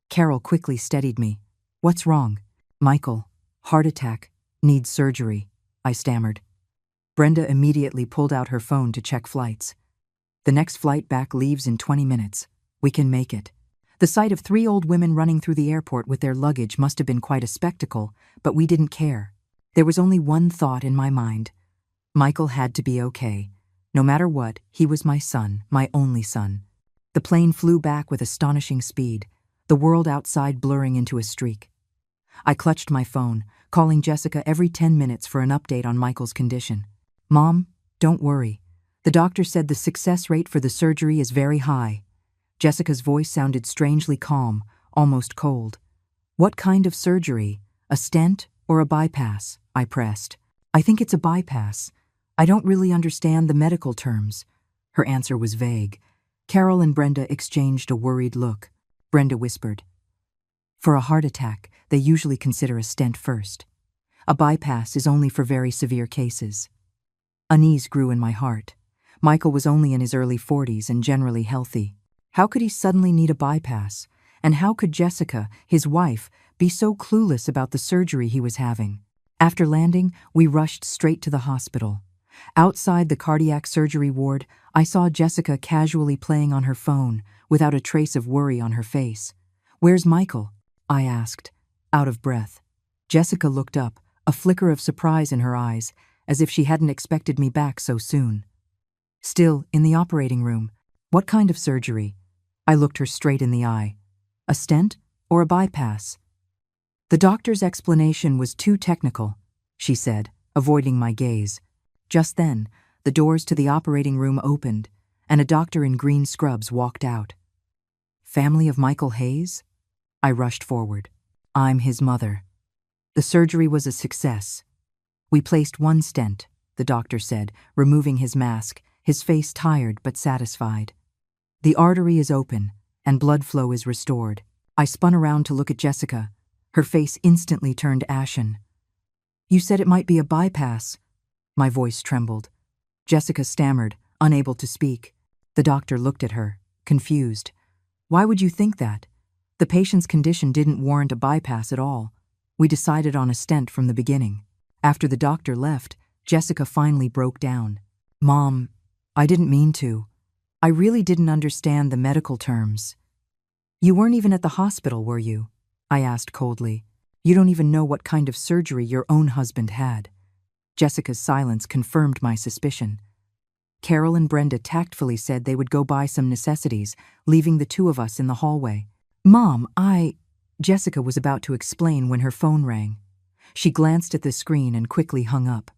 Carol quickly steadied me. "What's wrong?" "Michael, heart attack, needs surgery," I stammered. Brenda immediately pulled out her phone to check flights. "The next flight back leaves in 20 minutes. We can make it." The sight of 3 old women running through the airport with their luggage must have been quite a spectacle, but we didn't care. There was only one thought in my mind. Michael had to be okay. No matter what, he was my son, my only son. The plane flew back with astonishing speed, the world outside blurring into a streak. I clutched my phone, calling Jessica every 10 minutes for an update on Michael's condition. "Mom, don't worry. The doctor said the success rate for the surgery is very high. Jessica's voice sounded strangely calm, almost cold. What kind of surgery? A stent or a bypass? I pressed. I think it's a bypass. I don't really understand the medical terms. Her answer was vague. Carol and Brenda exchanged a worried look. Brenda whispered, "For a heart attack, they usually consider a stent first. A bypass is only for very severe cases." Unease grew in my heart. Michael was only in his early 40s and generally healthy. How could he suddenly need a bypass? And how could Jessica, his wife, be so clueless about the surgery he was having? After landing, we rushed straight to the hospital. Outside the cardiac surgery ward, I saw Jessica casually playing on her phone, without a trace of worry on her face. "Where's Michael?" I asked, out of breath. Jessica looked up, a flicker of surprise in her eyes, as if she hadn't expected me back so soon. "Still in the operating room. What kind of surgery?" I looked her straight in the eye. "A stent or a bypass?" The doctor's explanation was too technical, she said, avoiding my gaze. Just then, the doors to the operating room opened, and a doctor in green scrubs walked out. "Family of Michael Hayes?" I rushed forward. "I'm his mother." The surgery was a success. "We placed one stent," the doctor said, removing his mask, his face tired but satisfied. "The artery is open, and blood flow is restored." I spun around to look at Jessica. Her face instantly turned ashen. "You said it might be a bypass." My voice trembled. Jessica stammered, unable to speak. The doctor looked at her, confused. "Why would you think that? The patient's condition didn't warrant a bypass at all. We decided on a stent from the beginning." After the doctor left, Jessica finally broke down. "Mom, I didn't mean to. I really didn't understand the medical terms." "You weren't even at the hospital, were you?" I asked coldly. "You don't even know what kind of surgery your own husband had." Jessica's silence confirmed my suspicion. Carol and Brenda tactfully said they would go buy some necessities, leaving the two of us in the hallway. "Mom, Jessica was about to explain when her phone rang. She glanced at the screen and quickly hung up.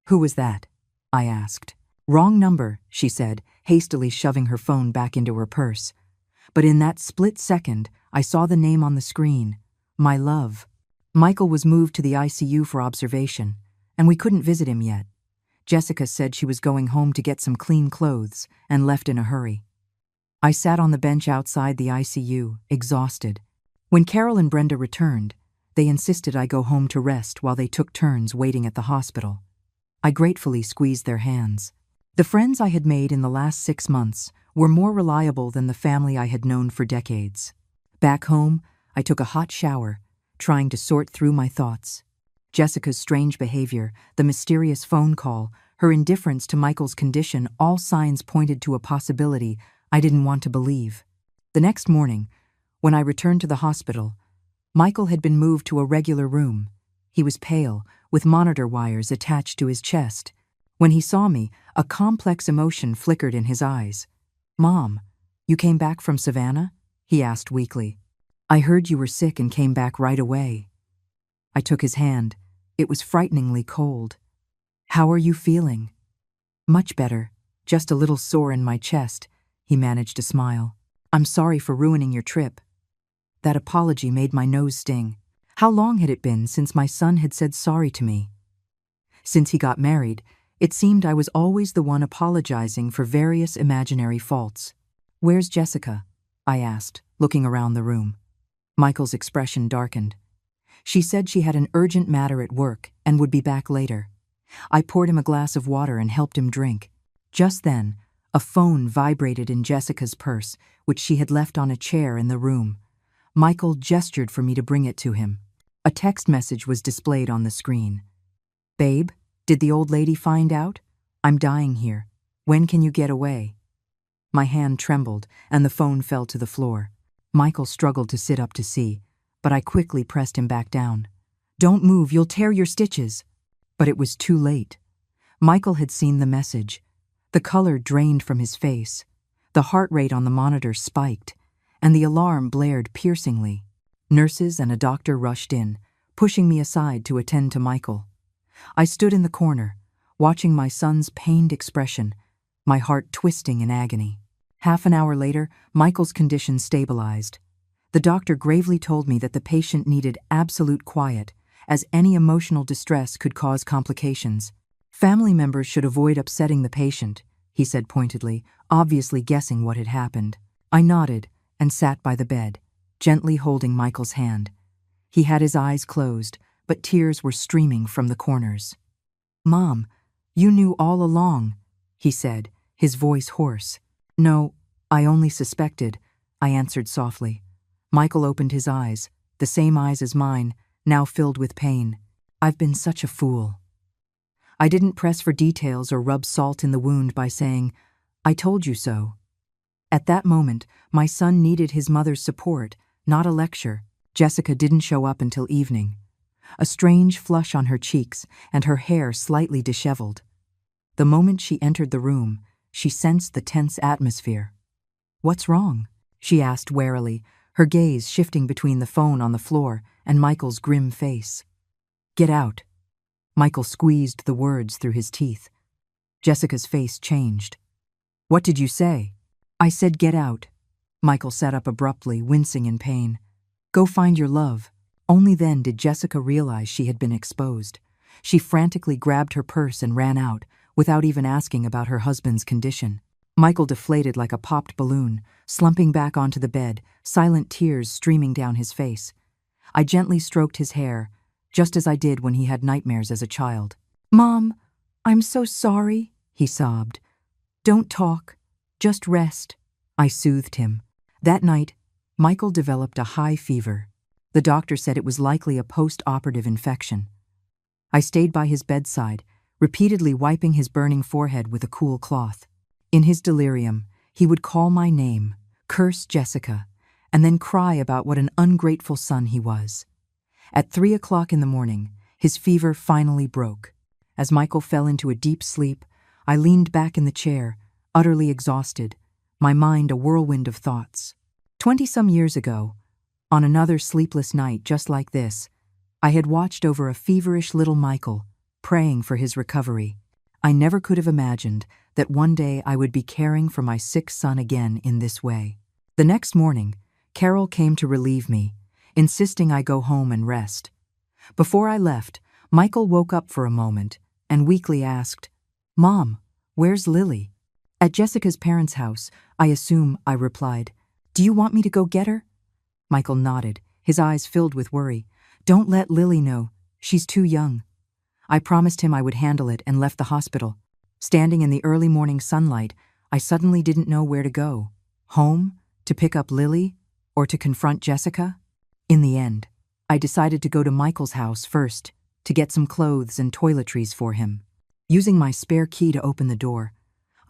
"Who was that?" I asked. "Wrong number," she said, hastily shoving her phone back into her purse. But in that split second, I saw the name on the screen. My love. Michael was moved to the ICU for observation, and we couldn't visit him yet. Jessica said she was going home to get some clean clothes and left in a hurry. I sat on the bench outside the ICU, exhausted. When Carol and Brenda returned, they insisted I go home to rest while they took turns waiting at the hospital. I gratefully squeezed their hands. The friends I had made in the last 6 months were more reliable than the family I had known for decades. Back home, I took a hot shower, trying to sort through my thoughts. Jessica's strange behavior, the mysterious phone call, her indifference to Michael's condition, all signs pointed to a possibility I didn't want to believe. The next morning, when I returned to the hospital, Michael had been moved to a regular room. He was pale, with monitor wires attached to his chest. When he saw me, a complex emotion flickered in his eyes. "Mom, you came back from Savannah?" he asked weakly. "I heard you were sick and came back right away." I took his hand. It was frighteningly cold. "How are you feeling?" "Much better, just a little sore in my chest," he managed to smile. "I'm sorry for ruining your trip." That apology made my nose sting. How long had it been since my son had said sorry to me? Since he got married, it seemed I was always the one apologizing for various imaginary faults. "Where's Jessica?" I asked, looking around the room. Michael's expression darkened. "She said she had an urgent matter at work and would be back later." I poured him a glass of water and helped him drink. Just then, a phone vibrated in Jessica's purse, which she had left on a chair in the room. Michael gestured for me to bring it to him. A text message was displayed on the screen. "Babe, did the old lady find out? I'm dying here. When can you get away?" My hand trembled, and the phone fell to the floor. Michael struggled to sit up to see, but I quickly pressed him back down. "Don't move, you'll tear your stitches." But it was too late. Michael had seen the message. The color drained from his face. The heart rate on the monitor spiked, and the alarm blared piercingly. Nurses and a doctor rushed in, pushing me aside to attend to Michael. I stood in the corner, watching my son's pained expression, my heart twisting in agony. Half an hour later, Michael's condition stabilized. The doctor gravely told me that the patient needed absolute quiet, as any emotional distress could cause complications. Family members should avoid upsetting the patient, he said pointedly, obviously guessing what had happened. I nodded and sat by the bed, gently holding Michael's hand. He had his eyes closed, but tears were streaming from the corners. "Mom, you knew all along," he said, his voice hoarse. "No, I only suspected," I answered softly. Michael opened his eyes, the same eyes as mine, now filled with pain. "I've been such a fool." I didn't press for details or rub salt in the wound by saying, "I told you so." At that moment, my son needed his mother's support, not a lecture. Jessica didn't show up until evening. A strange flush on her cheeks and her hair slightly disheveled. The moment she entered the room, she sensed the tense atmosphere. "What's wrong?" she asked warily, her gaze shifting between the phone on the floor and Michael's grim face. "Get out." Michael squeezed the words through his teeth. Jessica's face changed. "What did you say?" "I said get out." Michael sat up abruptly, wincing in pain. "Go find your love." Only then did Jessica realize she had been exposed. She frantically grabbed her purse and ran out, without even asking about her husband's condition. Michael deflated like a popped balloon, slumping back onto the bed, silent tears streaming down his face. I gently stroked his hair, just as I did when he had nightmares as a child. "Mom, I'm so sorry," he sobbed. "Don't talk. Just rest." I soothed him. That night, Michael developed a high fever. The doctor said it was likely a post-operative infection. I stayed by his bedside, repeatedly wiping his burning forehead with a cool cloth. In his delirium, he would call my name, curse Jessica, and then cry about what an ungrateful son he was. At 3 o'clock in the morning, his fever finally broke. As Michael fell into a deep sleep, I leaned back in the chair, utterly exhausted, my mind a whirlwind of thoughts. 20-some years ago, on another sleepless night just like this, I had watched over a feverish little Michael, praying for his recovery. I never could have imagined that one day I would be caring for my sick son again in this way. The next morning, Carol came to relieve me, insisting I go home and rest. Before I left, Michael woke up for a moment and weakly asked, "Mom, where's Lily?" "At Jessica's parents' house, I assume," I replied. "Do you want me to go get her?" Michael nodded, his eyes filled with worry. "Don't let Lily know. She's too young." I promised him I would handle it and left the hospital. Standing in the early morning sunlight, I suddenly didn't know where to go. Home? To pick up Lily? Or to confront Jessica? In the end, I decided to go to Michael's house first, to get some clothes and toiletries for him. Using my spare key to open the door,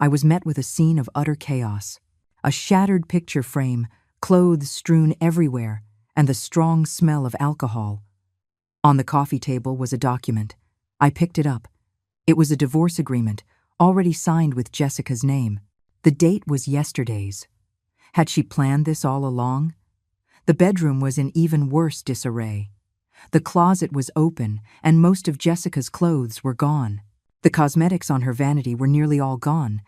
I was met with a scene of utter chaos. A shattered picture frame, clothes strewn everywhere, and the strong smell of alcohol. On the coffee table was a document. I picked it up. It was a divorce agreement, already signed with Jessica's name. The date was yesterday's. Had she planned this all along? The bedroom was in even worse disarray. The closet was open, and most of Jessica's clothes were gone. The cosmetics on her vanity were nearly all gone,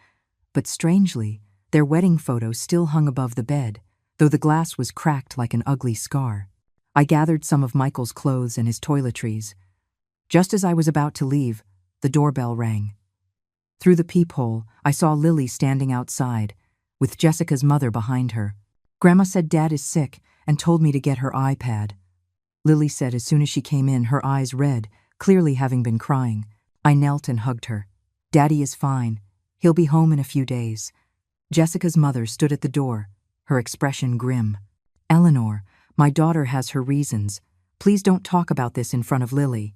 but strangely, their wedding photo still hung above the bed, though the glass was cracked like an ugly scar. I gathered some of Michael's clothes and his toiletries. Just as I was about to leave, the doorbell rang. Through the peephole, I saw Lily standing outside, with Jessica's mother behind her. "Grandma said Dad is sick and told me to get her iPad." Lily said as soon as she came in, her eyes red, clearly having been crying. I knelt and hugged her. "Daddy is fine. He'll be home in a few days." Jessica's mother stood at the door, her expression grim. "Eleanor, my daughter has her reasons. Please don't talk about this in front of Lily."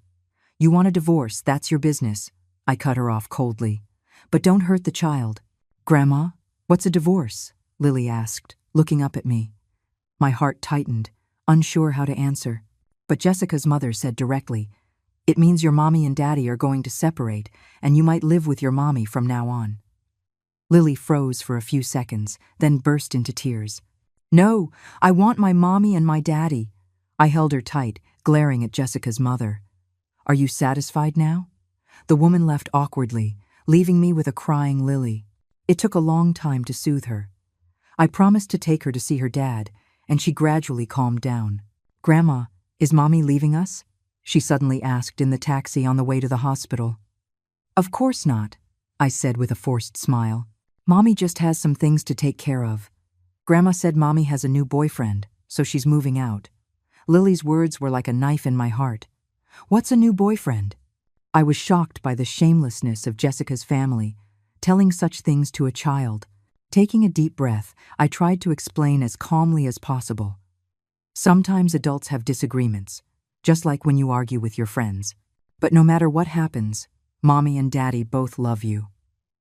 "You want a divorce, that's your business," I cut her off coldly. "But don't hurt the child." "Grandma, what's a divorce?" Lily asked, looking up at me. My heart tightened, unsure how to answer. But Jessica's mother said directly, "It means your mommy and daddy are going to separate, and you might live with your mommy from now on." Lily froze for a few seconds, then burst into tears. "No, I want my mommy and my daddy." I held her tight, glaring at Jessica's mother. "Are you satisfied now?" The woman left awkwardly, leaving me with a crying Lily. It took a long time to soothe her. I promised to take her to see her dad, and she gradually calmed down. "Grandma, is Mommy leaving us?" she suddenly asked in the taxi on the way to the hospital. "Of course not," I said with a forced smile. "Mommy just has some things to take care of. Grandma said Mommy has a new boyfriend, so she's moving out." Lily's words were like a knife in my heart. "What's a new boyfriend?" I was shocked by the shamelessness of Jessica's family, telling such things to a child. Taking a deep breath, I tried to explain as calmly as possible. "Sometimes adults have disagreements, just like when you argue with your friends. But no matter what happens, Mommy and Daddy both love you."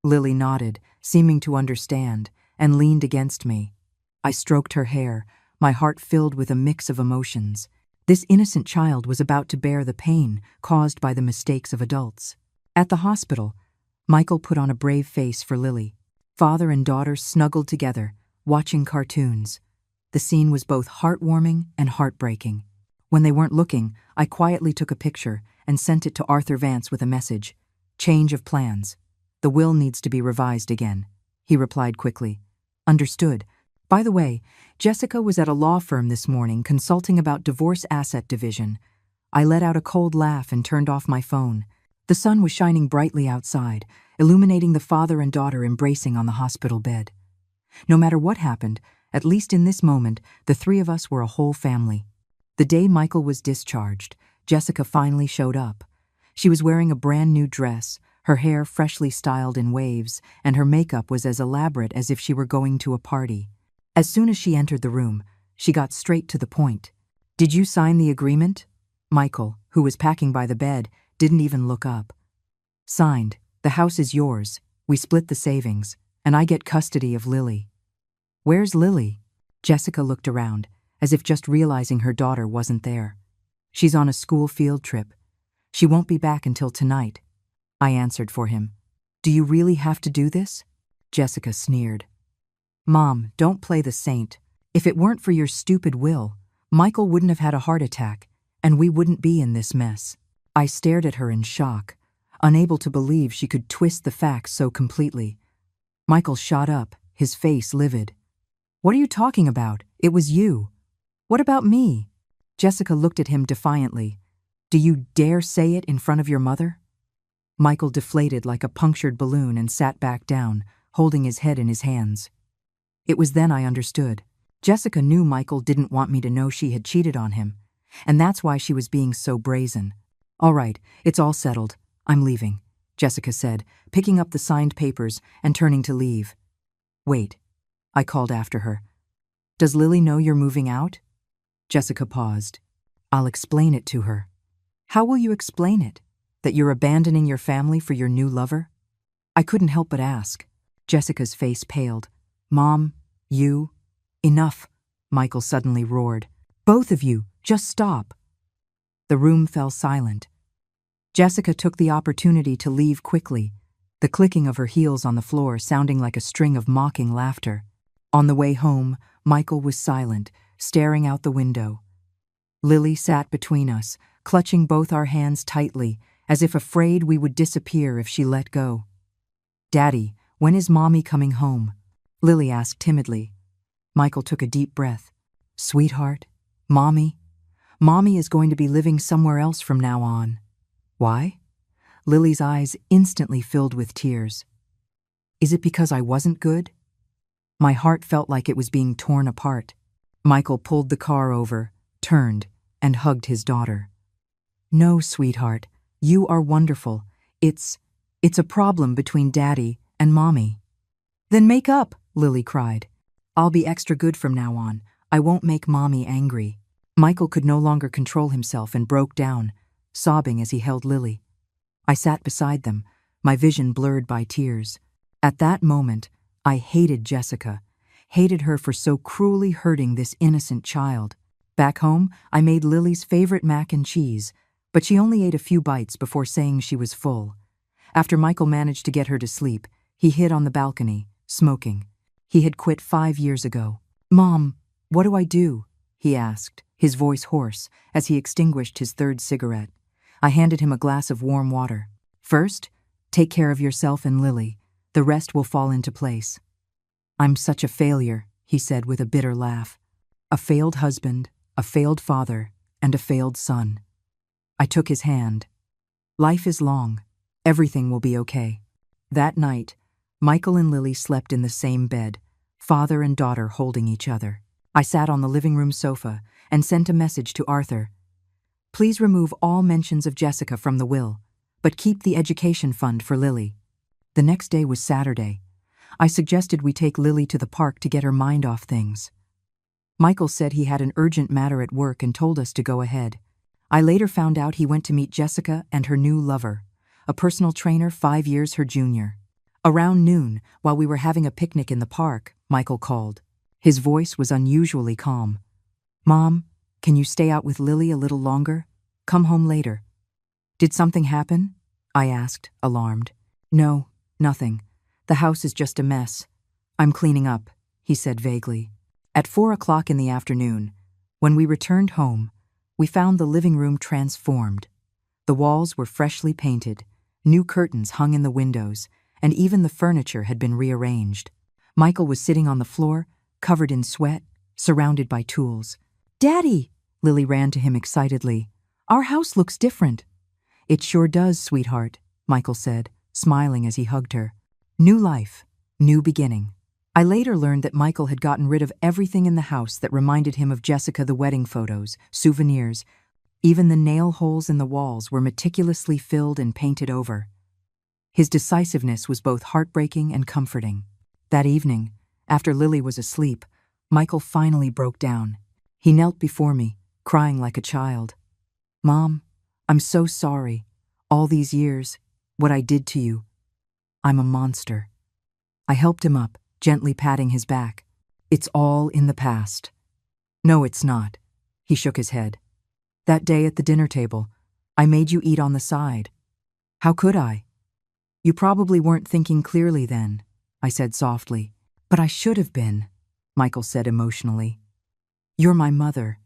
Lily nodded, seeming to understand, and leaned against me. I stroked her hair, my heart filled with a mix of emotions. This innocent child was about to bear the pain caused by the mistakes of adults. At the hospital, Michael put on a brave face for Lily. Father and daughter snuggled together, watching cartoons. The scene was both heartwarming and heartbreaking. When they weren't looking, I quietly took a picture and sent it to Arthur Vance with a message. "Change of plans. The will needs to be revised again." He replied quickly. "Understood. By the way, Jessica was at a law firm this morning consulting about divorce asset division." I let out a cold laugh and turned off my phone. The sun was shining brightly outside, illuminating the father and daughter embracing on the hospital bed. No matter what happened, at least in this moment, the three of us were a whole family. The day Michael was discharged, Jessica finally showed up. She was wearing a brand new dress, her hair freshly styled in waves, and her makeup was as elaborate as if she were going to a party. As soon as she entered the room, she got straight to the point. "Did you sign the agreement?" Michael, who was packing by the bed, didn't even look up. "Signed. The house is yours. We split the savings, and I get custody of Lily." "Where's Lily?" Jessica looked around, as if just realizing her daughter wasn't there. "She's on a school field trip. She won't be back until tonight," I answered for him. "Do you really have to do this?" Jessica sneered. "Mom, don't play the saint. If it weren't for your stupid will, Michael wouldn't have had a heart attack, and we wouldn't be in this mess." I stared at her in shock, unable to believe she could twist the facts so completely. Michael shot up, his face livid. "What are you talking about? It was you." "What about me?" Jessica looked at him defiantly. "Do you dare say it in front of your mother?" Michael deflated like a punctured balloon and sat back down, holding his head in his hands. It was then I understood. Jessica knew Michael didn't want me to know she had cheated on him, and that's why she was being so brazen. "All right, it's all settled. I'm leaving," Jessica said, picking up the signed papers and turning to leave. "Wait," I called after her. "Does Lily know you're moving out?" Jessica paused. "I'll explain it to her." "How will you explain it? That you're abandoning your family for your new lover?" I couldn't help but ask. Jessica's face paled. "Mom, you—" "Enough," Michael suddenly roared. "Both of you, just stop." The room fell silent. Jessica took the opportunity to leave quickly, the clicking of her heels on the floor sounding like a string of mocking laughter. On the way home, Michael was silent, staring out the window. Lily sat between us, clutching both our hands tightly, as if afraid we would disappear if she let go. "Daddy, when is Mommy coming home?" Lily asked timidly. Michael took a deep breath. "Sweetheart, Mommy is going to be living somewhere else from now on." "Why?" Lily's eyes instantly filled with tears. "Is it because I wasn't good?" My heart felt like it was being torn apart. Michael pulled the car over, turned, and hugged his daughter. "No, sweetheart, you are wonderful. It's a problem between Daddy and Mommy." "Then make up," Lily cried. "I'll be extra good from now on. I won't make Mommy angry." Michael could no longer control himself and broke down, sobbing as he held Lily. I sat beside them, my vision blurred by tears. At that moment, I hated Jessica, hated her for so cruelly hurting this innocent child. Back home, I made Lily's favorite mac and cheese, but she only ate a few bites before saying she was full. After Michael managed to get her to sleep, he hid on the balcony, smoking. He had quit 5 years ago. "Mom, what do I do?" he asked, his voice hoarse, as he extinguished his third cigarette. I handed him a glass of warm water. "First, take care of yourself and Lily. The rest will fall into place. I'm such a failure, he said with a bitter laugh. A failed husband, a failed father, and a failed son. I took his hand. Life is long. Everything will be okay. That night, Michael and Lily slept in the same bed, father and daughter holding each other. I sat on the living room sofa and sent a message to Arthur. Please remove all mentions of Jessica from the will, but keep the education fund for Lily. The next day was Saturday. I suggested we take Lily to the park to get her mind off things. Michael said he had an urgent matter at work and told us to go ahead. I later found out he went to meet Jessica and her new lover, a personal trainer 5 years her junior. Around noon, while we were having a picnic in the park, Michael called. His voice was unusually calm. Mom, can you stay out with Lily a little longer? Come home later. Did something happen? I asked, alarmed. No, nothing. The house is just a mess. I'm cleaning up, he said vaguely. At 4 o'clock in the afternoon, when we returned home, we found the living room transformed. The walls were freshly painted, new curtains hung in the windows, and even the furniture had been rearranged. Michael was sitting on the floor, covered in sweat, surrounded by tools. Daddy! Lily ran to him excitedly. Our house looks different. It sure does, sweetheart, Michael said, smiling as he hugged her. New life, new beginning. I later learned that Michael had gotten rid of everything in the house that reminded him of Jessica, the wedding photos, souvenirs. Even the nail holes in the walls were meticulously filled and painted over. His decisiveness was both heartbreaking and comforting. That evening, after Lily was asleep, Michael finally broke down. He knelt before me, crying like a child. Mom, I'm so sorry. All these years, what I did to you. I'm a monster. I helped him up, gently patting his back. It's all in the past. No, it's not. He shook his head. That day at the dinner table, I made you eat on the side. How could I? You probably weren't thinking clearly then, I said softly. But I should have been, Michael said emotionally. You're my mother.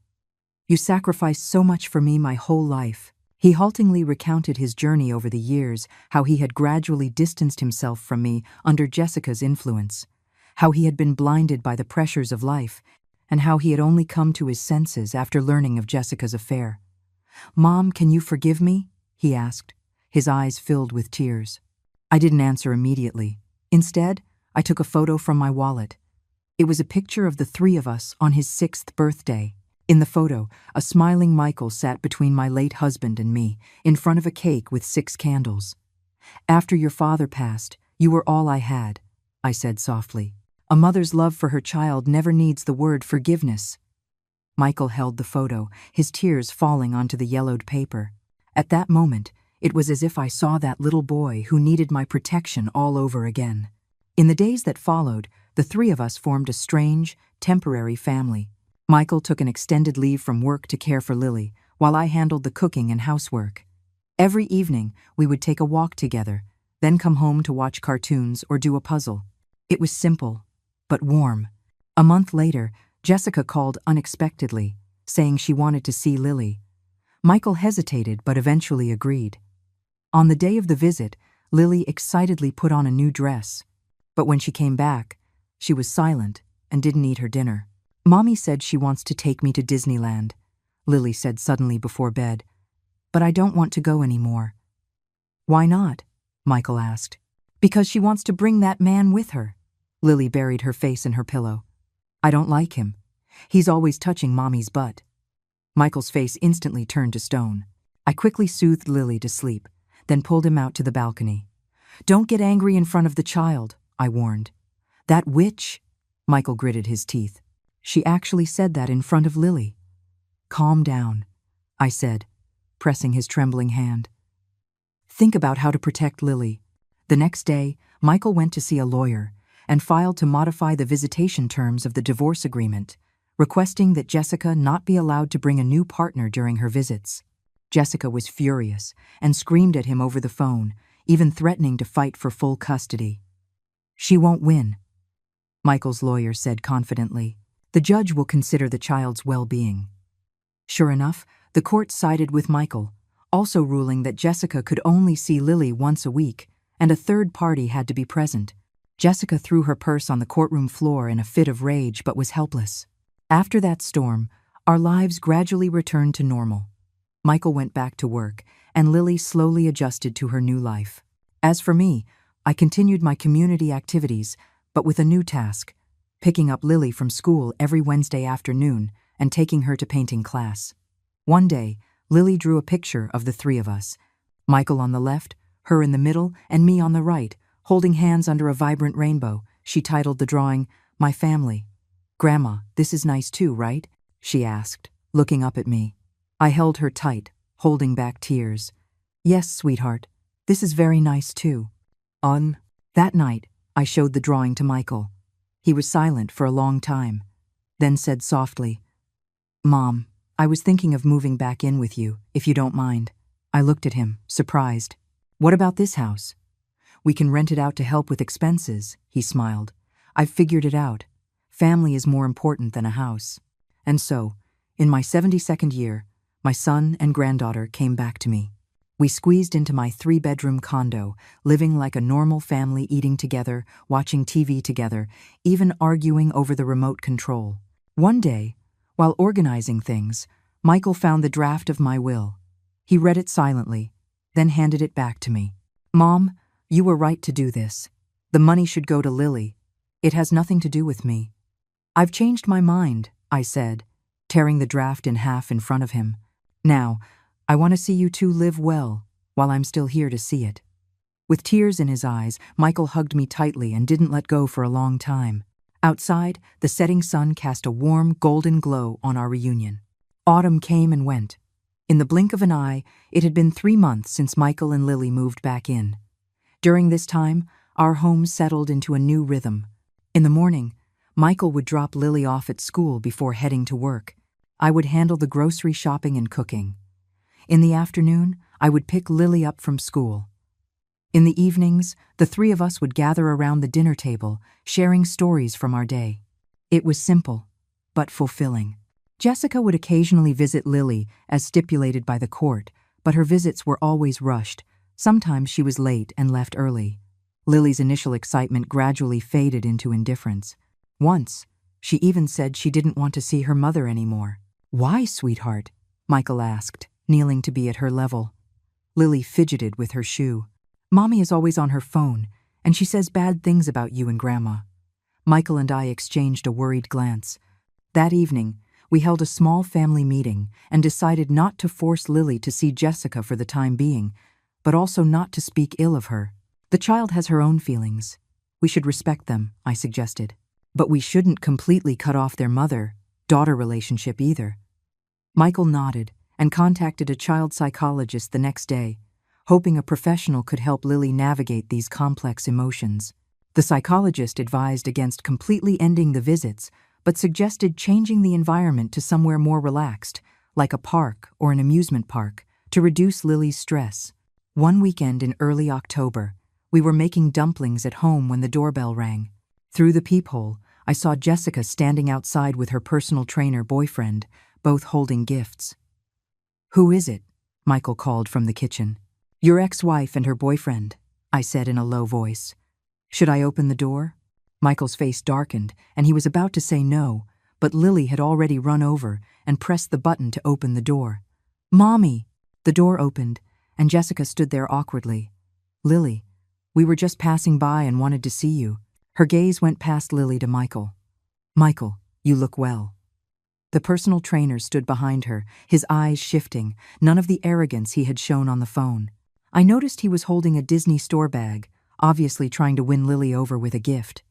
You sacrificed so much for me my whole life. He haltingly recounted his journey over the years, how he had gradually distanced himself from me under Jessica's influence, how he had been blinded by the pressures of life, and how he had only come to his senses after learning of Jessica's affair. Mom, can you forgive me? He asked, his eyes filled with tears. I didn't answer immediately. Instead, I took a photo from my wallet. It was a picture of the three of us on his 6th birthday. In the photo, a smiling Michael sat between my late husband and me, in front of a cake with 6 candles. After your father passed, you were all I had, I said softly. A mother's love for her child never needs the word forgiveness. Michael held the photo, his tears falling onto the yellowed paper. At that moment, it was as if I saw that little boy who needed my protection all over again. In the days that followed, the three of us formed a strange, temporary family. Michael took an extended leave from work to care for Lily, while I handled the cooking and housework. Every evening, we would take a walk together, then come home to watch cartoons or do a puzzle. It was simple, but warm. A month later, Jessica called unexpectedly, saying she wanted to see Lily. Michael hesitated but eventually agreed. On the day of the visit, Lily excitedly put on a new dress. But when she came back, she was silent and didn't eat her dinner. Mommy said she wants to take me to Disneyland, Lily said suddenly before bed. But I don't want to go anymore. Why not? Michael asked. Because she wants to bring that man with her. Lily buried her face in her pillow. I don't like him. He's always touching Mommy's butt. Michael's face instantly turned to stone. I quickly soothed Lily to sleep, then pulled him out to the balcony. Don't get angry in front of the child, I warned. That witch? Michael gritted his teeth. She actually said that in front of Lily. Calm down, I said, pressing his trembling hand. Think about how to protect Lily. The next day, Michael went to see a lawyer and filed to modify the visitation terms of the divorce agreement, requesting that Jessica not be allowed to bring a new partner during her visits. Jessica was furious and screamed at him over the phone, even threatening to fight for full custody. She won't win, Michael's lawyer said confidently. The judge will consider the child's well-being. Sure enough, the court sided with Michael, also ruling that Jessica could only see Lily once a week, and a third party had to be present. Jessica threw her purse on the courtroom floor in a fit of rage but was helpless. After that storm, our lives gradually returned to normal. Michael went back to work, and Lily slowly adjusted to her new life. As for me, I continued my community activities, but with a new task: picking up Lily from school every Wednesday afternoon and taking her to painting class. One day, Lily drew a picture of the three of us: Michael on the left, her in the middle, and me on the right, holding hands under a vibrant rainbow. She titled the drawing, "My Family." "Grandma, this is nice too, right?" she asked, looking up at me. I held her tight, holding back tears. "Yes, sweetheart, this is very nice too." That night, I showed the drawing to Michael. He was silent for a long time, then said softly, "Mom, I was thinking of moving back in with you, if you don't mind." I looked at him, surprised. "What about this house?" "We can rent it out to help with expenses," he smiled. "I've figured it out. Family is more important than a house." And so, in my 72nd year, my son and granddaughter came back to me. We squeezed into my 3-bedroom condo, living like a normal family, eating together, watching TV together, even arguing over the remote control. One day, while organizing things, Michael found the draft of my will. He read it silently, then handed it back to me. "Mom, you were right to do this. The money should go to Lily. It has nothing to do with me." "I've changed my mind," I said, tearing the draft in half in front of him. "Now, I want to see you two live well, while I'm still here to see it." With tears in his eyes, Michael hugged me tightly and didn't let go for a long time. Outside, the setting sun cast a warm, golden glow on our reunion. Autumn came and went. In the blink of an eye, it had been 3 months since Michael and Lily moved back in. During this time, our home settled into a new rhythm. In the morning, Michael would drop Lily off at school before heading to work. I would handle the grocery shopping and cooking. In the afternoon, I would pick Lily up from school. In the evenings, the three of us would gather around the dinner table, sharing stories from our day. It was simple, but fulfilling. Jessica would occasionally visit Lily, as stipulated by the court, but her visits were always rushed. Sometimes she was late and left early. Lily's initial excitement gradually faded into indifference. Once, she even said she didn't want to see her mother anymore. "Why, sweetheart?" Michael asked, kneeling to be at her level. Lily fidgeted with her shoe. "Mommy is always on her phone, and she says bad things about you and Grandma." Michael and I exchanged a worried glance. That evening, we held a small family meeting and decided not to force Lily to see Jessica for the time being, but also not to speak ill of her. "The child has her own feelings. We should respect them," I suggested. "But we shouldn't completely cut off their mother-daughter relationship either." Michael nodded and contacted a child psychologist the next day, hoping a professional could help Lily navigate these complex emotions. The psychologist advised against completely ending the visits, but suggested changing the environment to somewhere more relaxed, like a park or an amusement park, to reduce Lily's stress. One weekend in early October, we were making dumplings at home when the doorbell rang. Through the peephole, I saw Jessica standing outside with her personal trainer boyfriend, both holding gifts. "Who is it?" Michael called from the kitchen. "Your ex-wife and her boyfriend," I said in a low voice. "Should I open the door?" Michael's face darkened, and he was about to say no, but Lily had already run over and pressed the button to open the door. "Mommy!" The door opened, and Jessica stood there awkwardly. "Lily, we were just passing by and wanted to see you." Her gaze went past Lily to Michael. "Michael, you look well." The personal trainer stood behind her, his eyes shifting, none of the arrogance he had shown on the phone. I noticed he was holding a Disney store bag, obviously trying to win Lily over with a gift.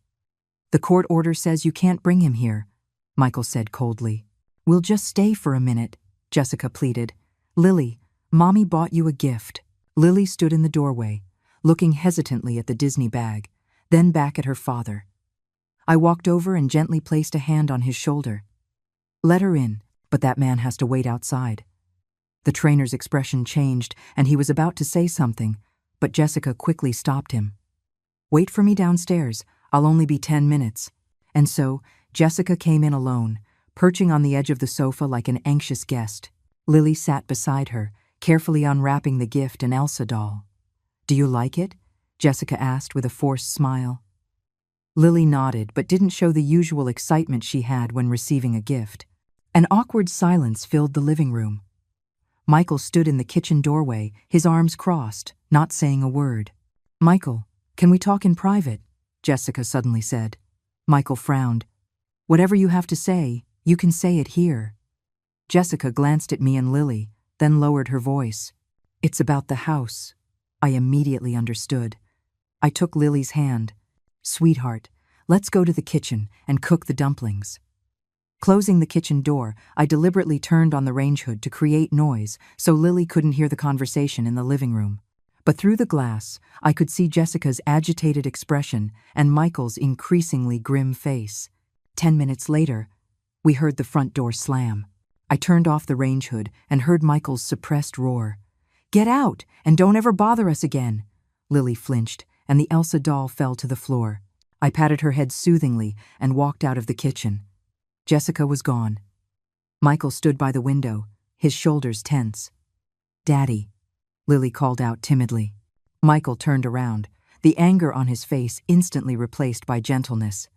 "The court order says you can't bring him here," Michael said coldly. "We'll just stay for a minute," Jessica pleaded. "Lily, Mommy bought you a gift." Lily stood in the doorway, looking hesitantly at the Disney bag, then back at her father. I walked over and gently placed a hand on his shoulder. "Let her in, but that man has to wait outside." The trainer's expression changed, and he was about to say something, but Jessica quickly stopped him. "Wait for me downstairs. I'll only be 10 minutes. And so, Jessica came in alone, perching on the edge of the sofa like an anxious guest. Lily sat beside her, carefully unwrapping the gift, an Elsa doll. "Do you like it?" Jessica asked with a forced smile. Lily nodded but didn't show the usual excitement she had when receiving a gift. An awkward silence filled the living room. Michael stood in the kitchen doorway, his arms crossed, not saying a word. "Michael, can we talk in private?" Jessica suddenly said. Michael frowned. "Whatever you have to say, you can say it here." Jessica glanced at me and Lily, then lowered her voice. "It's about the house." I immediately understood. I took Lily's hand. "Sweetheart, let's go to the kitchen and cook the dumplings." Closing the kitchen door, I deliberately turned on the range hood to create noise so Lily couldn't hear the conversation in the living room. But through the glass, I could see Jessica's agitated expression and Michael's increasingly grim face. 10 minutes later, we heard the front door slam. I turned off the range hood and heard Michael's suppressed roar. "Get out, and don't ever bother us again." Lily flinched, and the Elsa doll fell to the floor. I patted her head soothingly and walked out of the kitchen. Jessica was gone. Michael stood by the window, his shoulders tense. "Daddy," Lily called out timidly. Michael turned around, the anger on his face instantly replaced by gentleness.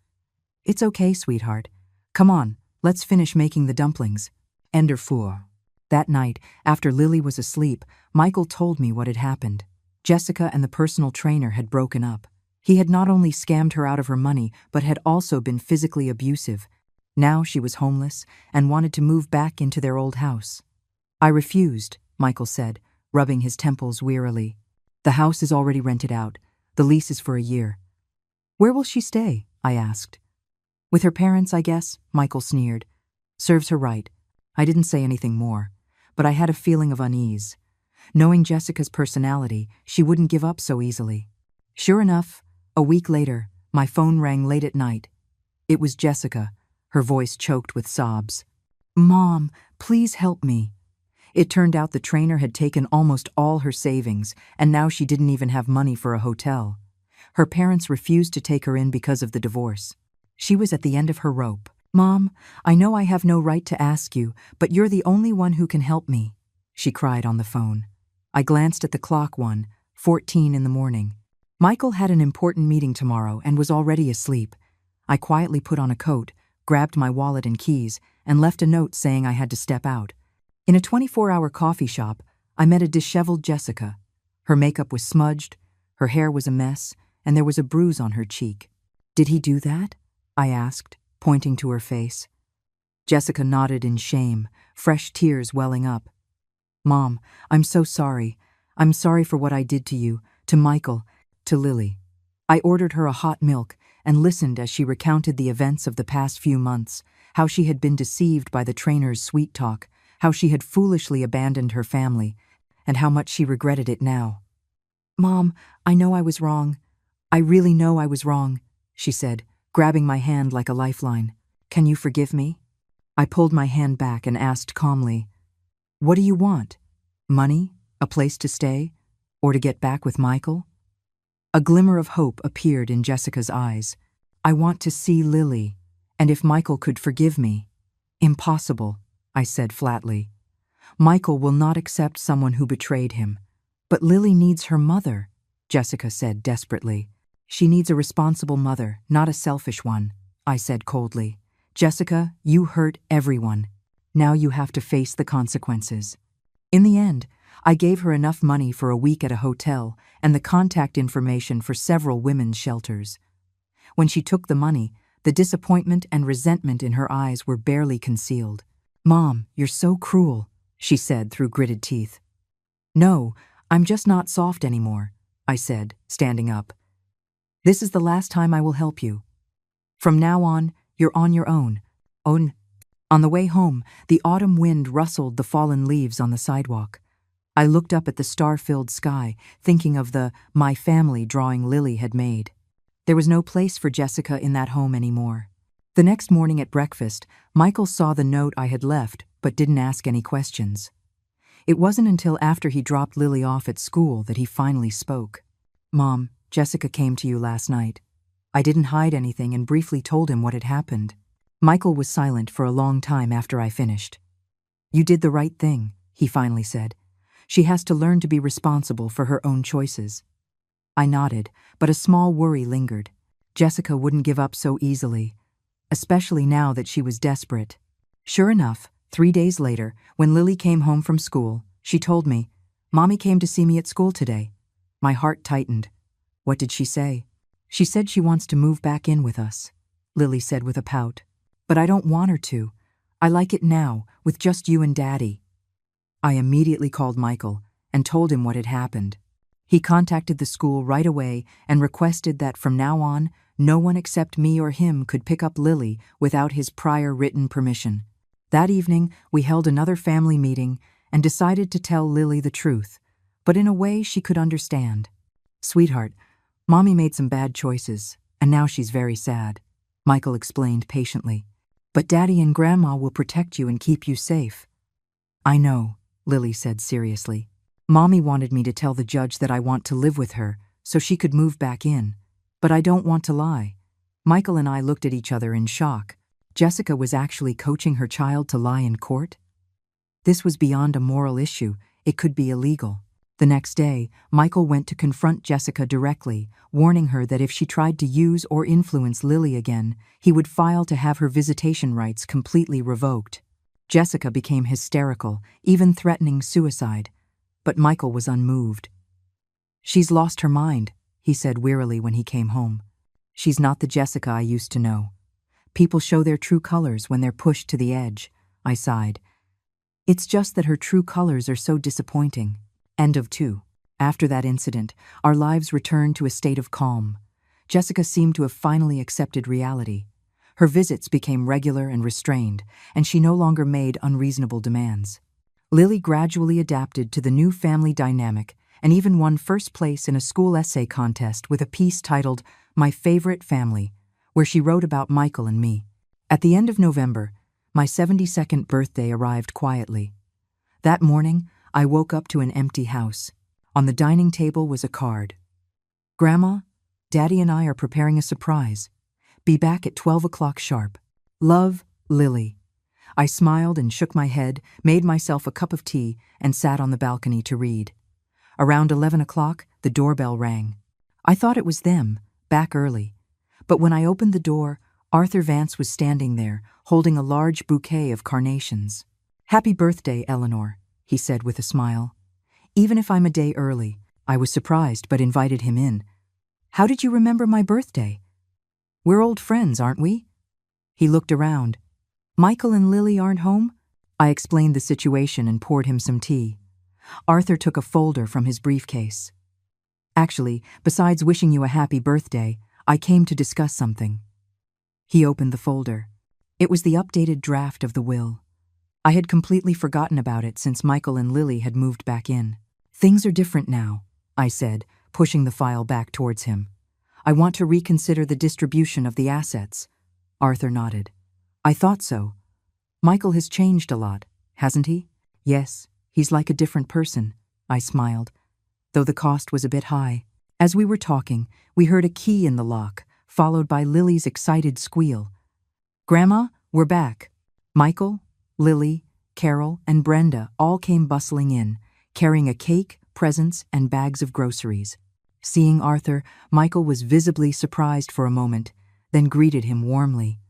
"It's okay, sweetheart. Come on, let's finish making the dumplings." Ender 4. That night, after Lily was asleep, Michael told me what had happened. Jessica and the personal trainer had broken up. He had not only scammed her out of her money, but had also been physically abusive. Now she was homeless and wanted to move back into their old house. "I refused," Michael said, rubbing his temples wearily. "The house is already rented out. The lease is for a year." "Where will she stay?" I asked. "With her parents, I guess," Michael sneered. "Serves her right." I didn't say anything more, but I had a feeling of unease. Knowing Jessica's personality, she wouldn't give up so easily. Sure enough, a week later, my phone rang late at night. It was Jessica, her voice choked with sobs. "Mom, please help me." It turned out the trainer had taken almost all her savings, and now she didn't even have money for a hotel. Her parents refused to take her in because of the divorce. She was at the end of her rope. "Mom, I know I have no right to ask you, but you're the only one who can help me," she cried on the phone. I glanced at the clock, 1:14 in the morning. Michael had an important meeting tomorrow and was already asleep. I quietly put on a coat, grabbed my wallet and keys, and left a note saying I had to step out. In a 24-hour coffee shop, I met a disheveled Jessica. Her makeup was smudged, her hair was a mess, and there was a bruise on her cheek. "Did he do that?" I asked, pointing to her face. Jessica nodded in shame, fresh tears welling up. "Mom, I'm so sorry. I'm sorry for what I did to you, to Michael, to Lily." I ordered her a hot milk and listened as she recounted the events of the past few months, how she had been deceived by the trainer's sweet talk, how she had foolishly abandoned her family, and how much she regretted it now. "Mom, I know I was wrong. I really know I was wrong," she said, grabbing my hand like a lifeline. "Can you forgive me?" I pulled my hand back and asked calmly, "What do you want? Money? A place to stay? Or to get back with Michael?" A glimmer of hope appeared in Jessica's eyes. "I want to see Lily, and if Michael could forgive me." "Impossible," I said flatly. "Michael will not accept someone who betrayed him." "But Lily needs her mother," Jessica said desperately. "She needs a responsible mother, not a selfish one," I said coldly. "Jessica, you hurt everyone. Now you have to face the consequences." In the end, I gave her enough money for a week at a hotel and the contact information for several women's shelters. When she took the money, the disappointment and resentment in her eyes were barely concealed. "Mom, you're so cruel," she said through gritted teeth. "No, I'm just not soft anymore," I said, standing up. "This is the last time I will help you. From now on, you're on your own." On the way home, the autumn wind rustled the fallen leaves on the sidewalk. I looked up at the star-filled sky, thinking of the "my family" drawing Lily had made. There was no place for Jessica in that home anymore. The next morning at breakfast, Michael saw the note I had left, but didn't ask any questions. It wasn't until after he dropped Lily off at school that he finally spoke. "Mom, Jessica came to you last night." I didn't hide anything and briefly told him what had happened. Michael was silent for a long time after I finished. "You did the right thing," he finally said. "She has to learn to be responsible for her own choices." I nodded, but a small worry lingered. Jessica wouldn't give up so easily, especially now that she was desperate. Sure enough, 3 days later, when Lily came home from school, she told me, "Mommy came to see me at school today." My heart tightened. What did she say? "She said she wants to move back in with us," Lily said with a pout. "But I don't want her to. I like it now, with just you and Daddy." I immediately called Michael and told him what had happened. He contacted the school right away and requested that from now on, no one except me or him could pick up Lily without his prior written permission. That evening, we held another family meeting and decided to tell Lily the truth, but in a way she could understand. "Sweetheart, Mommy made some bad choices, and now she's very sad," Michael explained patiently. "But Daddy and Grandma will protect you and keep you safe." "I know," Lily said seriously. "Mommy wanted me to tell the judge that I want to live with her so she could move back in, but I don't want to lie." Michael and I looked at each other in shock. Jessica was actually coaching her child to lie in court? This was beyond a moral issue. It could be illegal. The next day, Michael went to confront Jessica directly, warning her that if she tried to use or influence Lily again, he would file to have her visitation rights completely revoked. Jessica became hysterical, even threatening suicide, but Michael was unmoved. "She's lost her mind," he said wearily when he came home. "She's not the Jessica I used to know. People show their true colors when they're pushed to the edge," I sighed. "It's just that her true colors are so disappointing." End of 2. After that incident, our lives returned to a state of calm. Jessica seemed to have finally accepted reality. Her visits became regular and restrained, and she no longer made unreasonable demands. Lily gradually adapted to the new family dynamic and even won first place in a school essay contest with a piece titled "My Favorite Family," where she wrote about Michael and me. At the end of November, my 72nd birthday arrived quietly. That morning, I woke up to an empty house. On the dining table was a card. "Grandma, Daddy and I are preparing a surprise. Be back at 12 o'clock sharp. Love, Lily." I smiled and shook my head, made myself a cup of tea, and sat on the balcony to read. Around 11 o'clock, the doorbell rang. I thought it was them, back early. But when I opened the door, Arthur Vance was standing there, holding a large bouquet of carnations. "Happy birthday, Eleanor," he said with a smile. "Even if I'm a day early," I was surprised but invited him in. "How did you remember my birthday? We're old friends, aren't we?" He looked around. "Michael and Lily aren't home?" I explained the situation and poured him some tea. Arthur took a folder from his briefcase. "Actually, besides wishing you a happy birthday, I came to discuss something." He opened the folder. It was the updated draft of the will. I had completely forgotten about it since Michael and Lily had moved back in. "Things are different now," I said, pushing the file back towards him. "I want to reconsider the distribution of the assets." Arthur nodded. "I thought so. Michael has changed a lot, hasn't he?" "Yes, he's like a different person," I smiled, though the cost was a bit high. As we were talking, we heard a key in the lock, followed by Lily's excited squeal. "Grandma, we're back." Michael, Lily, Carol, and Brenda all came bustling in, carrying a cake, presents, and bags of groceries. Seeing Arthur, Michael was visibly surprised for a moment, then greeted him warmly.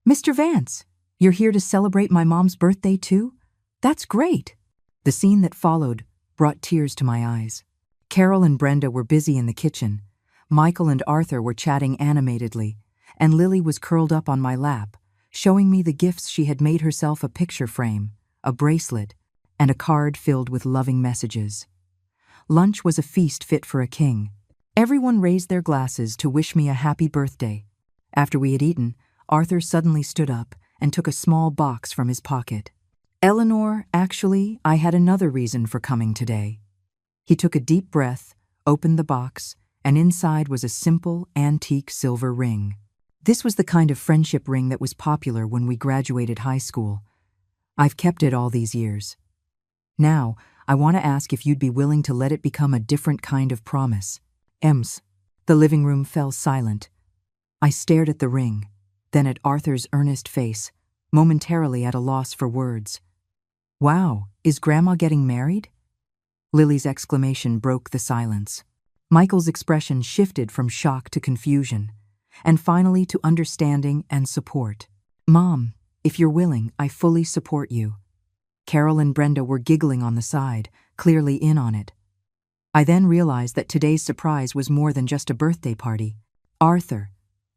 "Mr. Vance, you're here to celebrate my mom's birthday too? That's great." The scene that followed brought tears to my eyes. Carol and Brenda were busy in the kitchen. Michael and Arthur were chatting animatedly, and Lily was curled up on my lap, showing me the gifts she had made herself: a picture frame, a bracelet, and a card filled with loving messages. Lunch was a feast fit for a king. Everyone raised their glasses to wish me a happy birthday. After we had eaten, Arthur suddenly stood up and took a small box from his pocket. "Eleanor, actually, I had another reason for coming today." He took a deep breath, opened the box, and inside was a simple, antique silver ring. This was the kind of friendship ring that was popular when we graduated high school. I've kept it all these years. Now, I want to ask if you'd be willing to let it become a different kind of promise. Ems. The living room fell silent. I stared at the ring, then at Arthur's earnest face, momentarily at a loss for words. "Wow, is Grandma getting married?" Lily's exclamation broke the silence. Michael's expression shifted from shock to confusion, and finally to understanding and support. "Mom, if you're willing, I fully support you." Carol and Brenda were giggling on the side, clearly in on it. I then realized that today's surprise was more than just a birthday party. "Arthur,"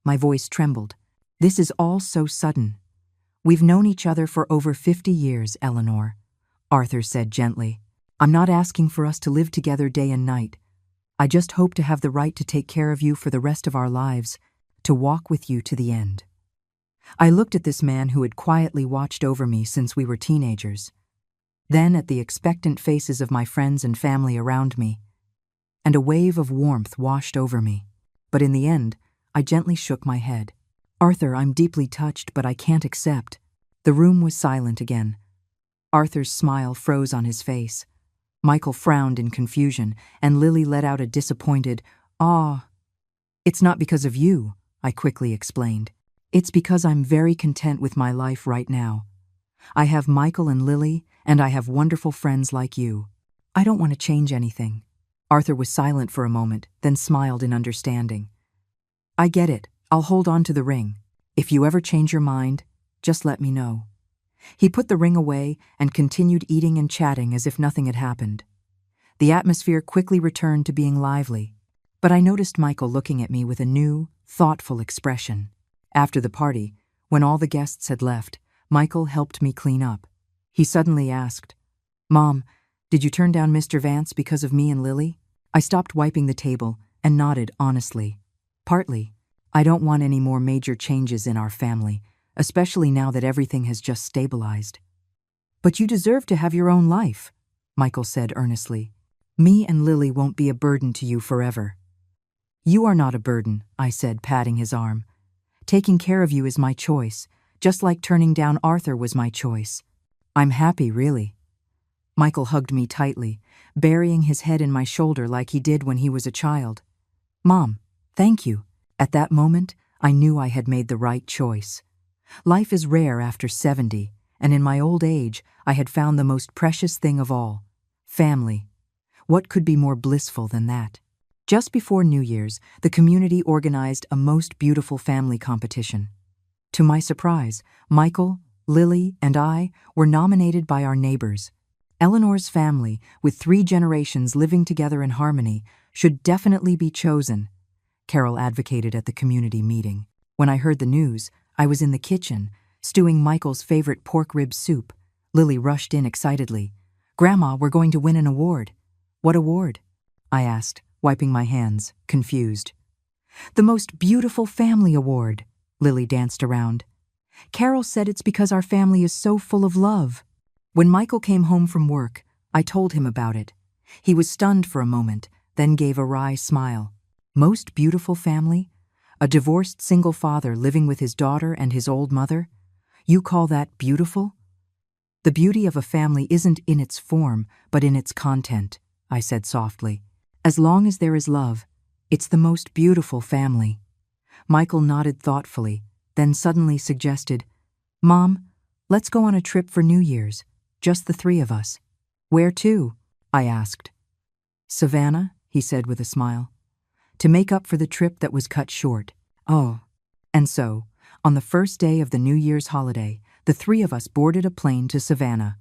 my voice trembled, "this is all so sudden." "We've known each other for over 50 years, Eleanor," Arthur said gently. "I'm not asking for us to live together day and night. I just hope to have the right to take care of you for the rest of our lives, to walk with you to the end." I looked at this man who had quietly watched over me since we were teenagers, then at the expectant faces of my friends and family around me, and a wave of warmth washed over me. But in the end, I gently shook my head. "Arthur, I'm deeply touched, but I can't accept." The room was silent again. Arthur's smile froze on his face. Michael frowned in confusion, and Lily let out a disappointed, "Ah." "It's not because of you," I quickly explained. "It's because I'm very content with my life right now. I have Michael and Lily, and I have wonderful friends like you. I don't want to change anything." Arthur was silent for a moment, then smiled in understanding. "I get it. I'll hold on to the ring. If you ever change your mind, just let me know." He put the ring away and continued eating and chatting as if nothing had happened. The atmosphere quickly returned to being lively, but I noticed Michael looking at me with a new, thoughtful expression. After the party, when all the guests had left, Michael helped me clean up. He suddenly asked, "Mom, did you turn down Mr. Vance because of me and Lily?" I stopped wiping the table and nodded honestly. "Partly. I don't want any more major changes in our family, especially now that everything has just stabilized." "But you deserve to have your own life," Michael said earnestly. "Me and Lily won't be a burden to you forever." "You are not a burden," I said, patting his arm. "Taking care of you is my choice, just like turning down Arthur was my choice. I'm happy, really." Michael hugged me tightly, burying his head in my shoulder like he did when he was a child. "Mom, thank you." At that moment, I knew I had made the right choice. Life is rare after 70, and in my old age, I had found the most precious thing of all: family. What could be more blissful than that? Just before New Year's, the community organized a most beautiful family competition. To my surprise, Michael, Lily, and I were nominated by our neighbors. Eleanor's family, with 3 generations living together in harmony, should definitely be chosen, Carol advocated at the community meeting. When I heard the news, I was in the kitchen, stewing Michael's favorite pork rib soup. Lily rushed in excitedly. "Grandma, we're going to win an award." "What award?" I asked, wiping my hands, confused. "The most beautiful family award," Lily danced around. "Carol said it's because our family is so full of love." When Michael came home from work, I told him about it. He was stunned for a moment, then gave a wry smile. "Most beautiful family? A divorced single father living with his daughter and his old mother? You call that beautiful?" "The beauty of a family isn't in its form, but in its content," I said softly. "As long as there is love, it's the most beautiful family." Michael nodded thoughtfully, then suddenly suggested, "Mom, let's go on a trip for New Year's, just the 3 of us." "Where to?" I asked. "Savannah," he said with a smile, "to make up for the trip that was cut short." Oh. And so, on the first day of the New Year's holiday, the 3 of us boarded a plane to Savannah.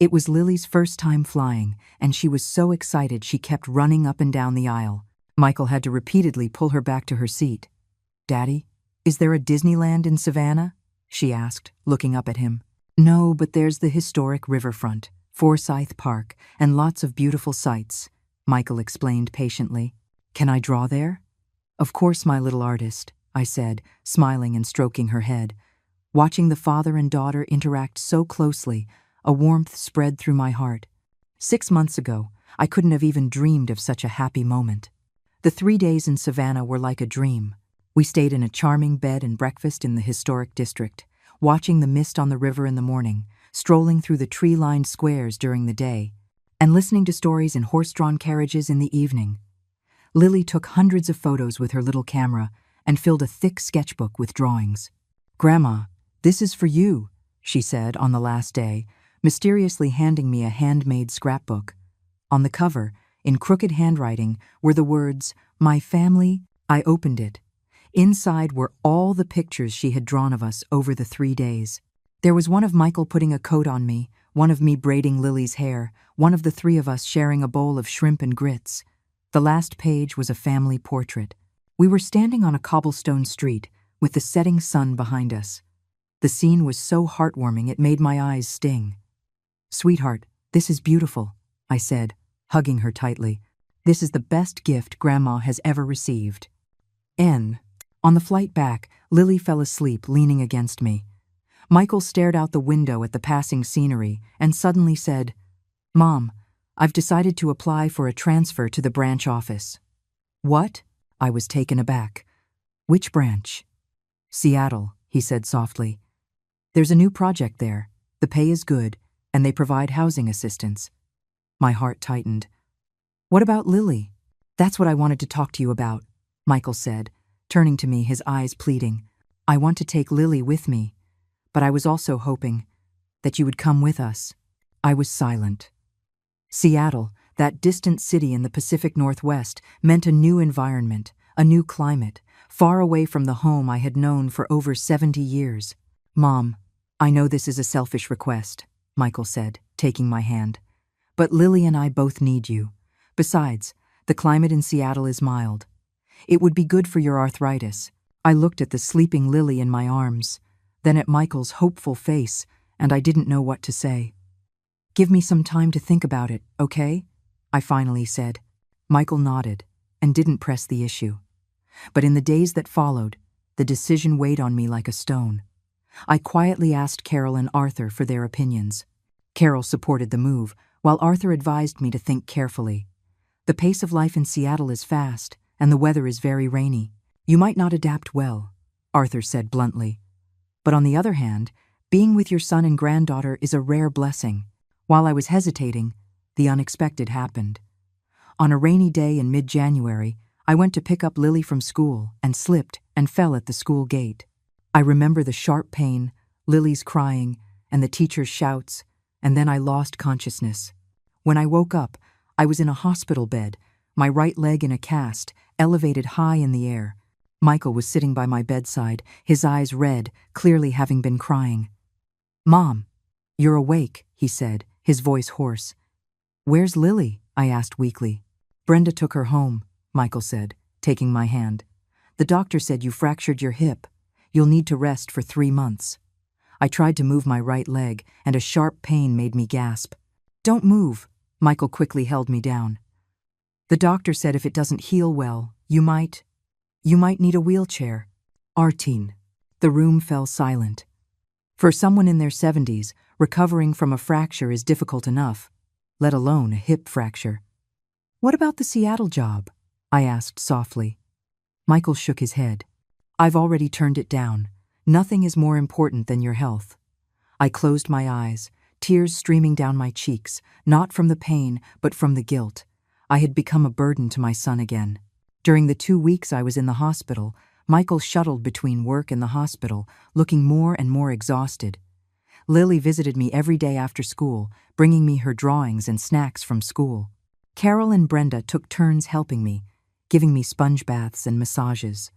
It was Lily's first time flying, and she was so excited she kept running up and down the aisle. Michael had to repeatedly pull her back to her seat. "Daddy, is there a Disneyland in Savannah?" she asked, looking up at him. "No, but there's the historic riverfront, Forsyth Park, and lots of beautiful sights," Michael explained patiently. "Can I draw there?" "Of course, my little artist," I said, smiling and stroking her head. Watching the father and daughter interact so closely, a warmth spread through my heart. 6 months ago, I couldn't have even dreamed of such a happy moment. The 3 days in Savannah were like a dream. We stayed in a charming bed and breakfast in the historic district, watching the mist on the river in the morning, strolling through the tree-lined squares during the day, and listening to stories in horse-drawn carriages in the evening. Lily took hundreds of photos with her little camera and filled a thick sketchbook with drawings. "Grandma, this is for you," she said on the last day, mysteriously handing me a handmade scrapbook. On the cover, In crooked handwriting were the words, "My family." I opened it. Inside were all the pictures she had drawn of us over the 3 days. There was one of Michael putting a coat on me, one of me braiding Lily's hair, one of the 3 of us sharing a bowl of shrimp and grits. The last page was a family portrait. We were standing on a cobblestone street, with the setting sun behind us. The scene was so heartwarming it made my eyes sting. "Sweetheart, this is beautiful," I said, hugging her tightly. "This is the best gift Grandma has ever received." On the flight back, Lily fell asleep leaning against me. Michael stared out the window at the passing scenery and suddenly said, "Mom, I've decided to apply for a transfer to the branch office." "What?" I was taken aback. "Which branch?" "Seattle," he said softly. "There's a new project there. The pay is good, and they provide housing assistance." My heart tightened. "What about Lily?" "That's what I wanted to talk to you about," Michael said, turning to me, his eyes pleading. "I want to take Lily with me, but I was also hoping that you would come with us." I was silent. Seattle, that distant city in the Pacific Northwest, meant a new environment, a new climate, far away from the home I had known for over 70 years. "Mom, I know this is a selfish request," Michael said, taking my hand. "But Lily and I both need you. Besides, the climate in Seattle is mild. It would be good for your arthritis." I looked at the sleeping Lily in my arms, then at Michael's hopeful face, and I didn't know what to say. "Give me some time to think about it, okay?" I finally said. Michael nodded and didn't press the issue. But in the days that followed, the decision weighed on me like a stone. I quietly asked Carol and Arthur for their opinions. Carol supported the move, while Arthur advised me to think carefully. "The pace of life in Seattle is fast, and the weather is very rainy. You might not adapt well," Arthur said bluntly. "But on the other hand, being with your son and granddaughter is a rare blessing." While I was hesitating, the unexpected happened. On a rainy day in mid-January, I went to pick up Lily from school and slipped and fell at the school gate. I remember the sharp pain, Lily's crying, and the teacher's shouts, and then I lost consciousness. When I woke up, I was in a hospital bed, my right leg in a cast, elevated high in the air. Michael was sitting by my bedside, his eyes red, clearly having been crying. "Mom, you're awake," he said, his voice hoarse. "Where's Lily?" I asked weakly. "Brenda took her home," Michael said, taking my hand. "The doctor said you fractured your hip. You'll need to rest for 3 months." I tried to move my right leg, and a sharp pain made me gasp. "Don't move," Michael quickly held me down. "The doctor said if it doesn't heal well, you might need a wheelchair." Artine. The room fell silent. For someone in their 70s, recovering from a fracture is difficult enough, let alone a hip fracture. "What about the Seattle job?" I asked softly. Michael shook his head. "I've already turned it down. Nothing is more important than your health." I closed my eyes, tears streaming down my cheeks, not from the pain, but from the guilt. I had become a burden to my son again. During the 2 weeks I was in the hospital, Michael shuttled between work and the hospital, looking more and more exhausted. Lily visited me every day after school, bringing me her drawings and snacks from school. Carol and Brenda took turns helping me, giving me sponge baths and massages.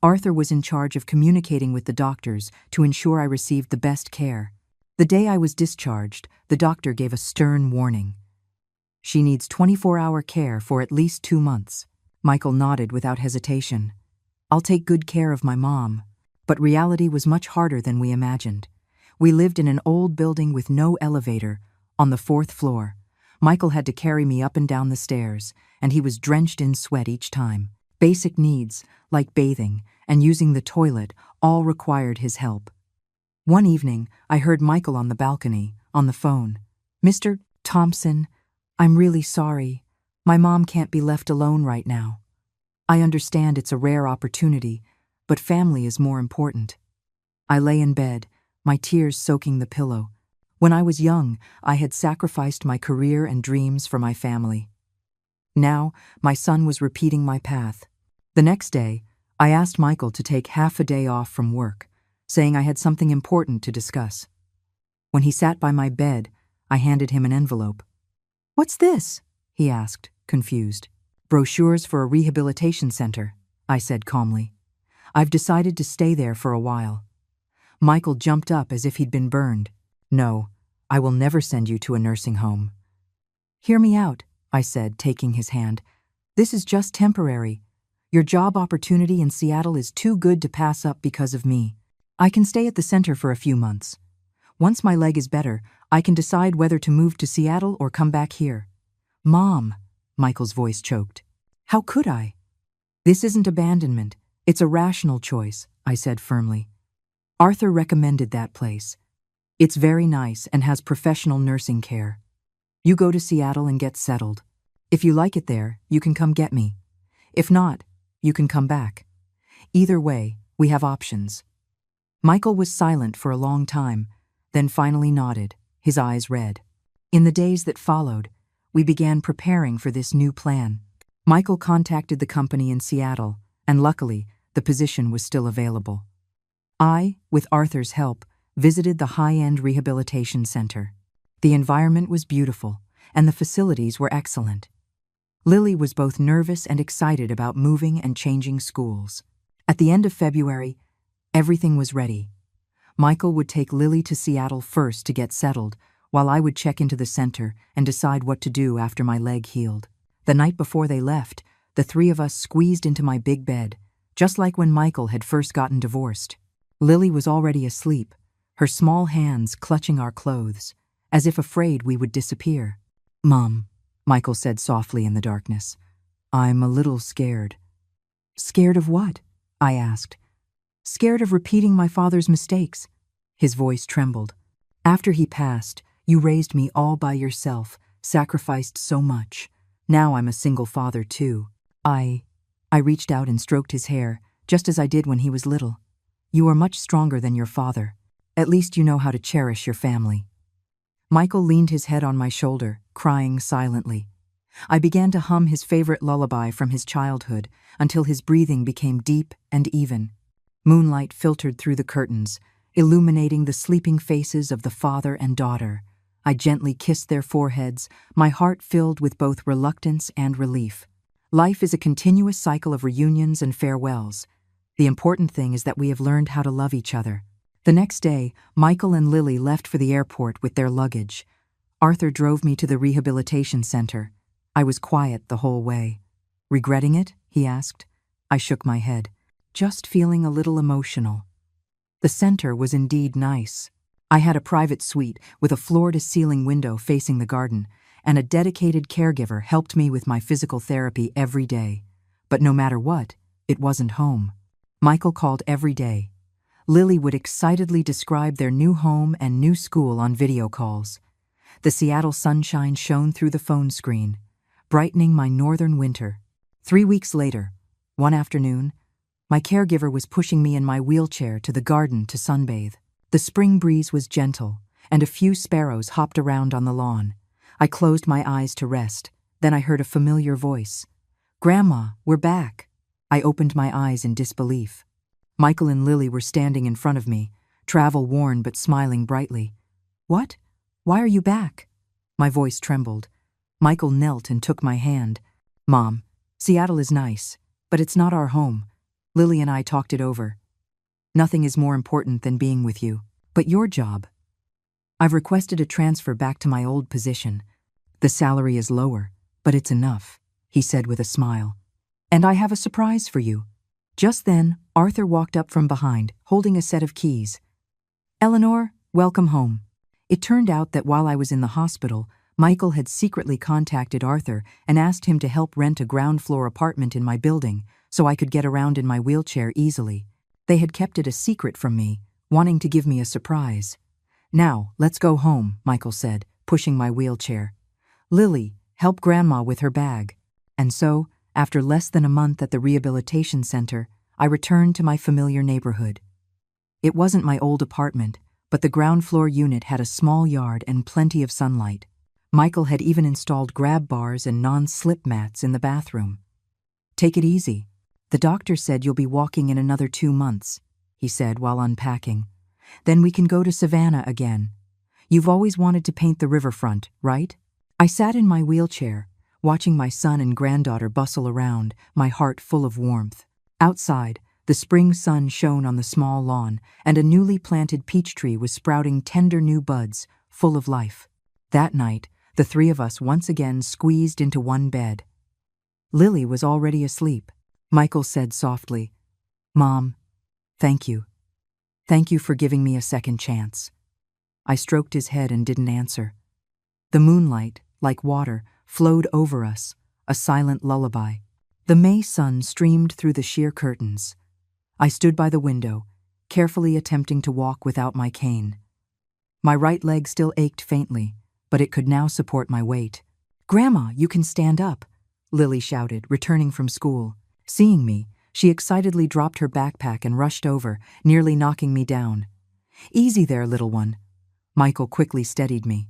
Arthur was in charge of communicating with the doctors to ensure I received the best care. The day I was discharged, the doctor gave a stern warning. "She needs 24-hour care for at least 2 months." Michael nodded without hesitation. "I'll take good care of my mom." But reality was much harder than we imagined. We lived in an old building with no elevator, on the 4th floor. Michael had to carry me up and down the stairs, and he was drenched in sweat each time. Basic needs, like bathing and using the toilet, all required his help. One evening, I heard Michael on the balcony, on the phone. "Mr. Thompson, I'm really sorry. My mom can't be left alone right now. I understand it's a rare opportunity, but family is more important." I lay in bed, my tears soaking the pillow. When I was young, I had sacrificed my career and dreams for my family. Now, my son was repeating my path. The next day, I asked Michael to take half a day off from work, saying I had something important to discuss. When he sat by my bed, I handed him an envelope. "What's this?" he asked, confused. Brochures for a rehabilitation center, I said calmly. I've decided to stay there for a while. Michael jumped up as if he'd been burned. No, I will never send you to a nursing home. Hear me out, I said, taking his hand. This is just temporary. Your job opportunity in Seattle is too good to pass up because of me. I can stay at the center for a few months. Once my leg is better, I can decide whether to move to Seattle or come back here. Mom, Michael's voice choked. How could I? This isn't abandonment. It's a rational choice, I said firmly. Arthur recommended that place. It's very nice and has professional nursing care. You go to Seattle and get settled. If you like it there, you can come get me. If not, you can come back. Either way, we have options. Michael was silent for a long time, then finally nodded, his eyes red. In the days that followed, we began preparing for this new plan. Michael contacted the company in Seattle, and luckily, the position was still available. I, with Arthur's help, visited the high-end rehabilitation center. The environment was beautiful, and the facilities were excellent. Lily was both nervous and excited about moving and changing schools. At the end of February, everything was ready. Michael would take Lily to Seattle first to get settled, while I would check into the center and decide what to do after my leg healed. The night before they left, the three of us squeezed into my big bed, just like when Michael had first gotten divorced. Lily was already asleep, her small hands clutching our clothes, as if afraid we would disappear. Mom, Michael said softly in the darkness. I'm a little scared. Scared of what? I asked. Scared of repeating my father's mistakes. His voice trembled. After he passed, you raised me all by yourself, sacrificed so much. Now I'm a single father too. I reached out and stroked his hair, just as I did when he was little. You are much stronger than your father. At least you know how to cherish your family. Michael leaned his head on my shoulder, crying silently. I began to hum his favorite lullaby from his childhood until his breathing became deep and even. Moonlight filtered through the curtains, illuminating the sleeping faces of the father and daughter. I gently kissed their foreheads, my heart filled with both reluctance and relief. Life is a continuous cycle of reunions and farewells. The important thing is that we have learned how to love each other. The next day, Michael and Lily left for the airport with their luggage. Arthur drove me to the rehabilitation center. I was quiet the whole way. Regretting it? He asked. I shook my head, just feeling a little emotional. The center was indeed nice. I had a private suite with a floor-to-ceiling window facing the garden, and a dedicated caregiver helped me with my physical therapy every day. But no matter what, it wasn't home. Michael called every day. Lily would excitedly describe their new home and new school on video calls. The Seattle sunshine shone through the phone screen, brightening my northern winter. 3 weeks later, one afternoon, my caregiver was pushing me in my wheelchair to the garden to sunbathe. The spring breeze was gentle, and a few sparrows hopped around on the lawn. I closed my eyes to rest. Then I heard a familiar voice. Grandma, we're back. I opened my eyes in disbelief. Michael and Lily were standing in front of me, travel-worn but smiling brightly. What? Why are you back? My voice trembled. Michael knelt and took my hand. Mom, Seattle is nice, but it's not our home. Lily and I talked it over. Nothing is more important than being with you. But your job. I've requested a transfer back to my old position. The salary is lower, but it's enough, he said with a smile. And I have a surprise for you. Just then, Arthur walked up from behind, holding a set of keys. Eleanor, welcome home. It turned out that while I was in the hospital, Michael had secretly contacted Arthur and asked him to help rent a ground-floor apartment in my building so I could get around in my wheelchair easily. They had kept it a secret from me, wanting to give me a surprise. Now, let's go home, Michael said, pushing my wheelchair. Lily, help Grandma with her bag. And so, after less than a month at the rehabilitation center, I returned to my familiar neighborhood. It wasn't my old apartment, but the ground-floor unit had a small yard and plenty of sunlight. Michael had even installed grab bars and non-slip mats in the bathroom. Take it easy. The doctor said you'll be walking in another 2 months, he said while unpacking. Then we can go to Savannah again. You've always wanted to paint the riverfront, right? I sat in my wheelchair, watching my son and granddaughter bustle around, my heart full of warmth. Outside, the spring sun shone on the small lawn, and a newly planted peach tree was sprouting tender new buds, full of life. That night, the three of us once again squeezed into one bed. Lily was already asleep. Michael said softly, "Mom, thank you. Thank you for giving me a second chance." I stroked his head and didn't answer. The moonlight, like water, flowed over us, a silent lullaby. The May sun streamed through the sheer curtains. I stood by the window, carefully attempting to walk without my cane. My right leg still ached faintly, but it could now support my weight. "Grandma, you can stand up," Lily shouted, returning from school. Seeing me, she excitedly dropped her backpack and rushed over, nearly knocking me down. "Easy there, little one." Michael quickly steadied me.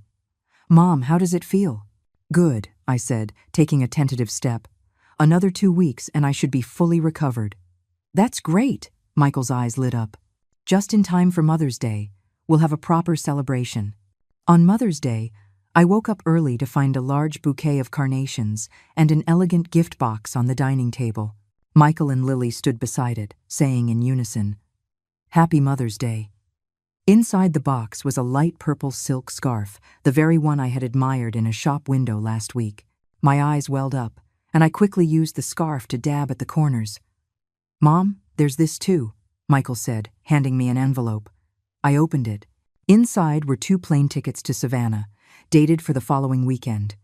"Mom, how does it feel?" "Good," I said, taking a tentative step. "Another 2 weeks and I should be fully recovered." "That's great," Michael's eyes lit up. "Just in time for Mother's Day. We'll have a proper celebration." On Mother's Day, I woke up early to find a large bouquet of carnations and an elegant gift box on the dining table. Michael and Lily stood beside it, saying in unison, "Happy Mother's Day." Inside the box was a light purple silk scarf, the very one I had admired in a shop window last week. My eyes welled up, and I quickly used the scarf to dab at the corners. "Mom, there's this too," Michael said, handing me an envelope. I opened it. Inside were 2 plane tickets to Savannah, dated for the following weekend.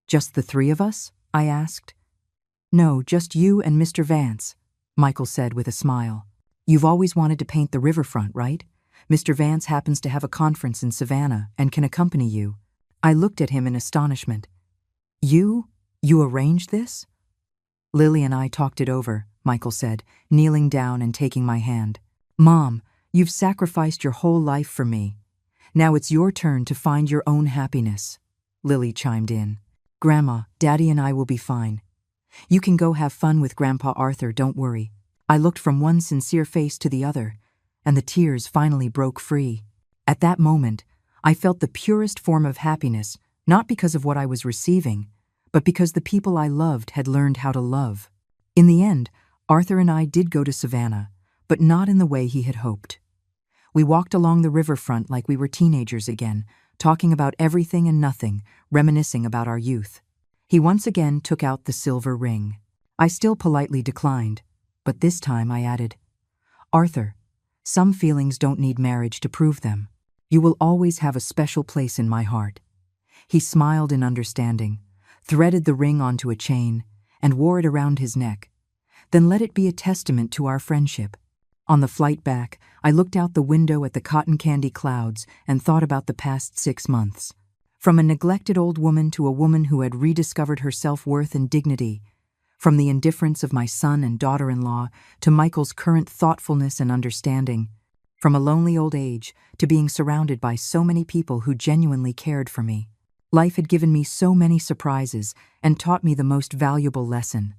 "Just the 3 of us?" I asked. "No, just you and Mr. Vance," Michael said with a smile. "You've always wanted to paint the riverfront, right? Mr. Vance happens to have a conference in Savannah and can accompany you." I looked at him in astonishment. You arranged this?" "Lily and I talked it over," Michael said, kneeling down and taking my hand. "Mom, you've sacrificed your whole life for me. Now it's your turn to find your own happiness," Lily chimed in. "Grandma, Daddy and I will be fine. You can go have fun with Grandpa Arthur, don't worry." I looked from one sincere face to the other, and the tears finally broke free. At that moment, I felt the purest form of happiness, not because of what I was receiving, but because the people I loved had learned how to love. In the end, Arthur and I did go to Savannah, but not in the way he had hoped. We walked along the riverfront like we were teenagers again, talking about everything and nothing, reminiscing about our youth. He once again took out the silver ring. I still politely declined, but this time I added, "Arthur, some feelings don't need marriage to prove them. You will always have a special place in my heart." He smiled in understanding, threaded the ring onto a chain, and wore it around his neck. "Then let it be a testament to our friendship." On the flight back, I looked out the window at the cotton candy clouds and thought about the past 6 months. From a neglected old woman to a woman who had rediscovered her self-worth and dignity. From the indifference of my son and daughter-in-law to Michael's current thoughtfulness and understanding. From a lonely old age to being surrounded by so many people who genuinely cared for me. Life had given me so many surprises and taught me the most valuable lesson.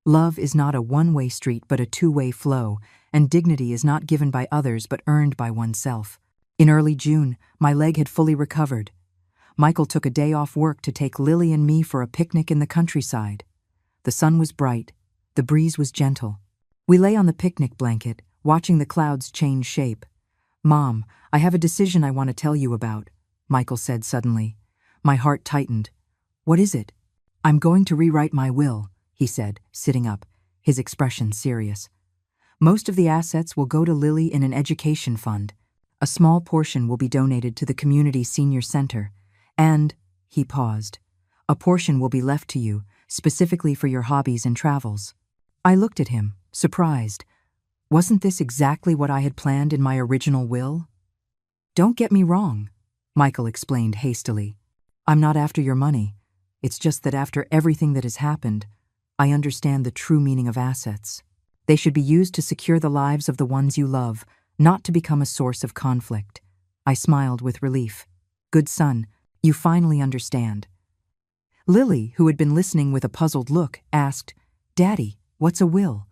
Love is not a one-way street but a two-way flow, and dignity is not given by others but earned by oneself. In early June, my leg had fully recovered. Michael took a day off work to take Lily and me for a picnic in the countryside. The sun was bright, the breeze was gentle. We lay on the picnic blanket, watching the clouds change shape. "Mom, I have a decision I want to tell you about," Michael said suddenly. My heart tightened. "What is it?" "I'm going to rewrite my will," he said, sitting up, his expression serious. "Most of the assets will go to Lily in an education fund. A small portion will be donated to the community senior center. And," he paused, "a portion will be left to you, specifically for your hobbies and travels." I looked at him, surprised. Wasn't this exactly what I had planned in my original will? "Don't get me wrong," Michael explained hastily. "I'm not after your money. It's just that after everything that has happened, I understand the true meaning of assets. They should be used to secure the lives of the ones you love, not to become a source of conflict." I smiled with relief. "Good son, you finally understand." Lily, who had been listening with a puzzled look, asked, "Daddy, what's a will?"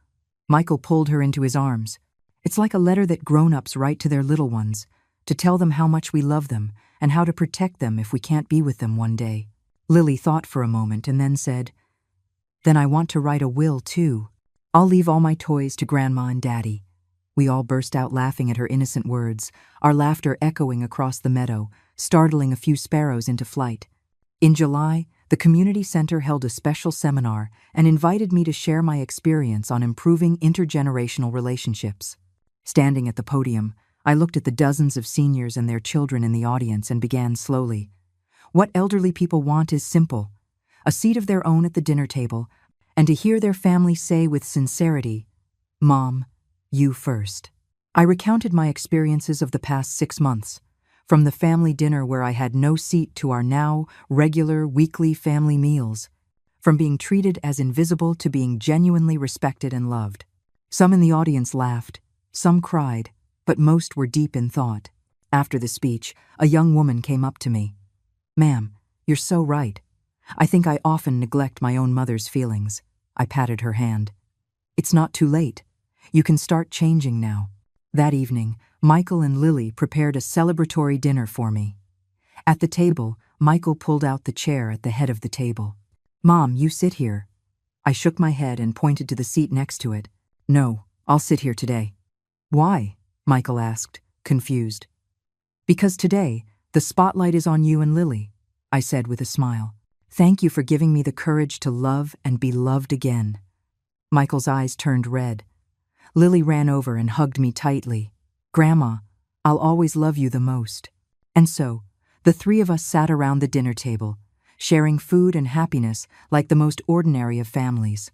Michael pulled her into his arms. "It's like a letter that grown-ups write to their little ones, to tell them how much we love them and how to protect them if we can't be with them one day." Lily thought for a moment and then said, "Then I want to write a will, too. I'll leave all my toys to Grandma and Daddy." We all burst out laughing at her innocent words, our laughter echoing across the meadow, startling a few sparrows into flight. In July, the community center held a special seminar and invited me to share my experience on improving intergenerational relationships. Standing at the podium, I looked at the dozens of seniors and their children in the audience and began slowly. What elderly people want is simple: a seat of their own at the dinner table, and to hear their family say with sincerity, "Mom, you first." I recounted my experiences of the past 6 months, from the family dinner where I had no seat to our now regular weekly family meals, from being treated as invisible to being genuinely respected and loved. Some in the audience laughed, some cried, but most were deep in thought. After the speech, a young woman came up to me. "Ma'am, you're so right. I think I often neglect my own mother's feelings." I patted her hand. "It's not too late. You can start changing now." That evening, Michael and Lily prepared a celebratory dinner for me. At the table, Michael pulled out the chair at the head of the table. "Mom, you sit here." I shook my head and pointed to the seat next to it. "No, I'll sit here today." "Why?" Michael asked, confused. "Because today, the spotlight is on you and Lily," I said with a smile. "Thank you for giving me the courage to love and be loved again." Michael's eyes turned red. Lily ran over and hugged me tightly. "Grandma, I'll always love you the most." And so, the three of us sat around the dinner table, sharing food and happiness like the most ordinary of families.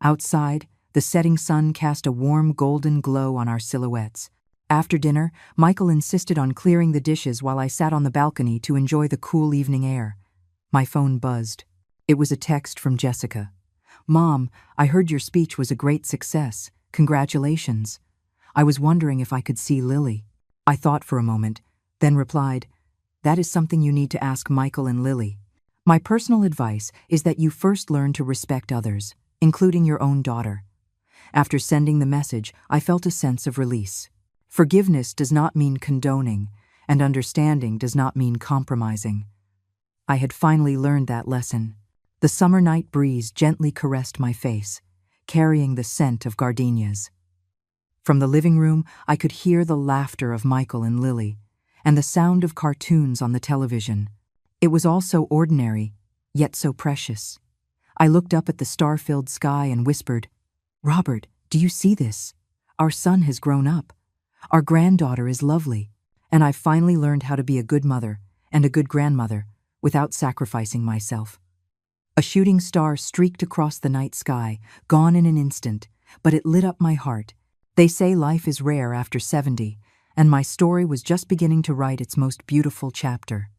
Outside, the setting sun cast a warm golden glow on our silhouettes. After dinner, Michael insisted on clearing the dishes while I sat on the balcony to enjoy the cool evening air. My phone buzzed. It was a text from Jessica. "Mom, I heard your speech was a great success. Congratulations. I was wondering if I could see Lily." I thought for a moment, then replied, "That is something you need to ask Michael and Lily. My personal advice is that you first learn to respect others, including your own daughter." After sending the message, I felt a sense of release. Forgiveness does not mean condoning, and understanding does not mean compromising. I had finally learned that lesson. The summer night breeze gently caressed my face, carrying the scent of gardenias. From the living room, I could hear the laughter of Michael and Lily, and the sound of cartoons on the television. It was all so ordinary, yet so precious. I looked up at the star-filled sky and whispered, "Robert, do you see this? Our son has grown up. Our granddaughter is lovely, and I've finally learned how to be a good mother and a good grandmother without sacrificing myself." A shooting star streaked across the night sky, gone in an instant, but it lit up my heart. They say life is rare after 70, and my story was just beginning to write its most beautiful chapter.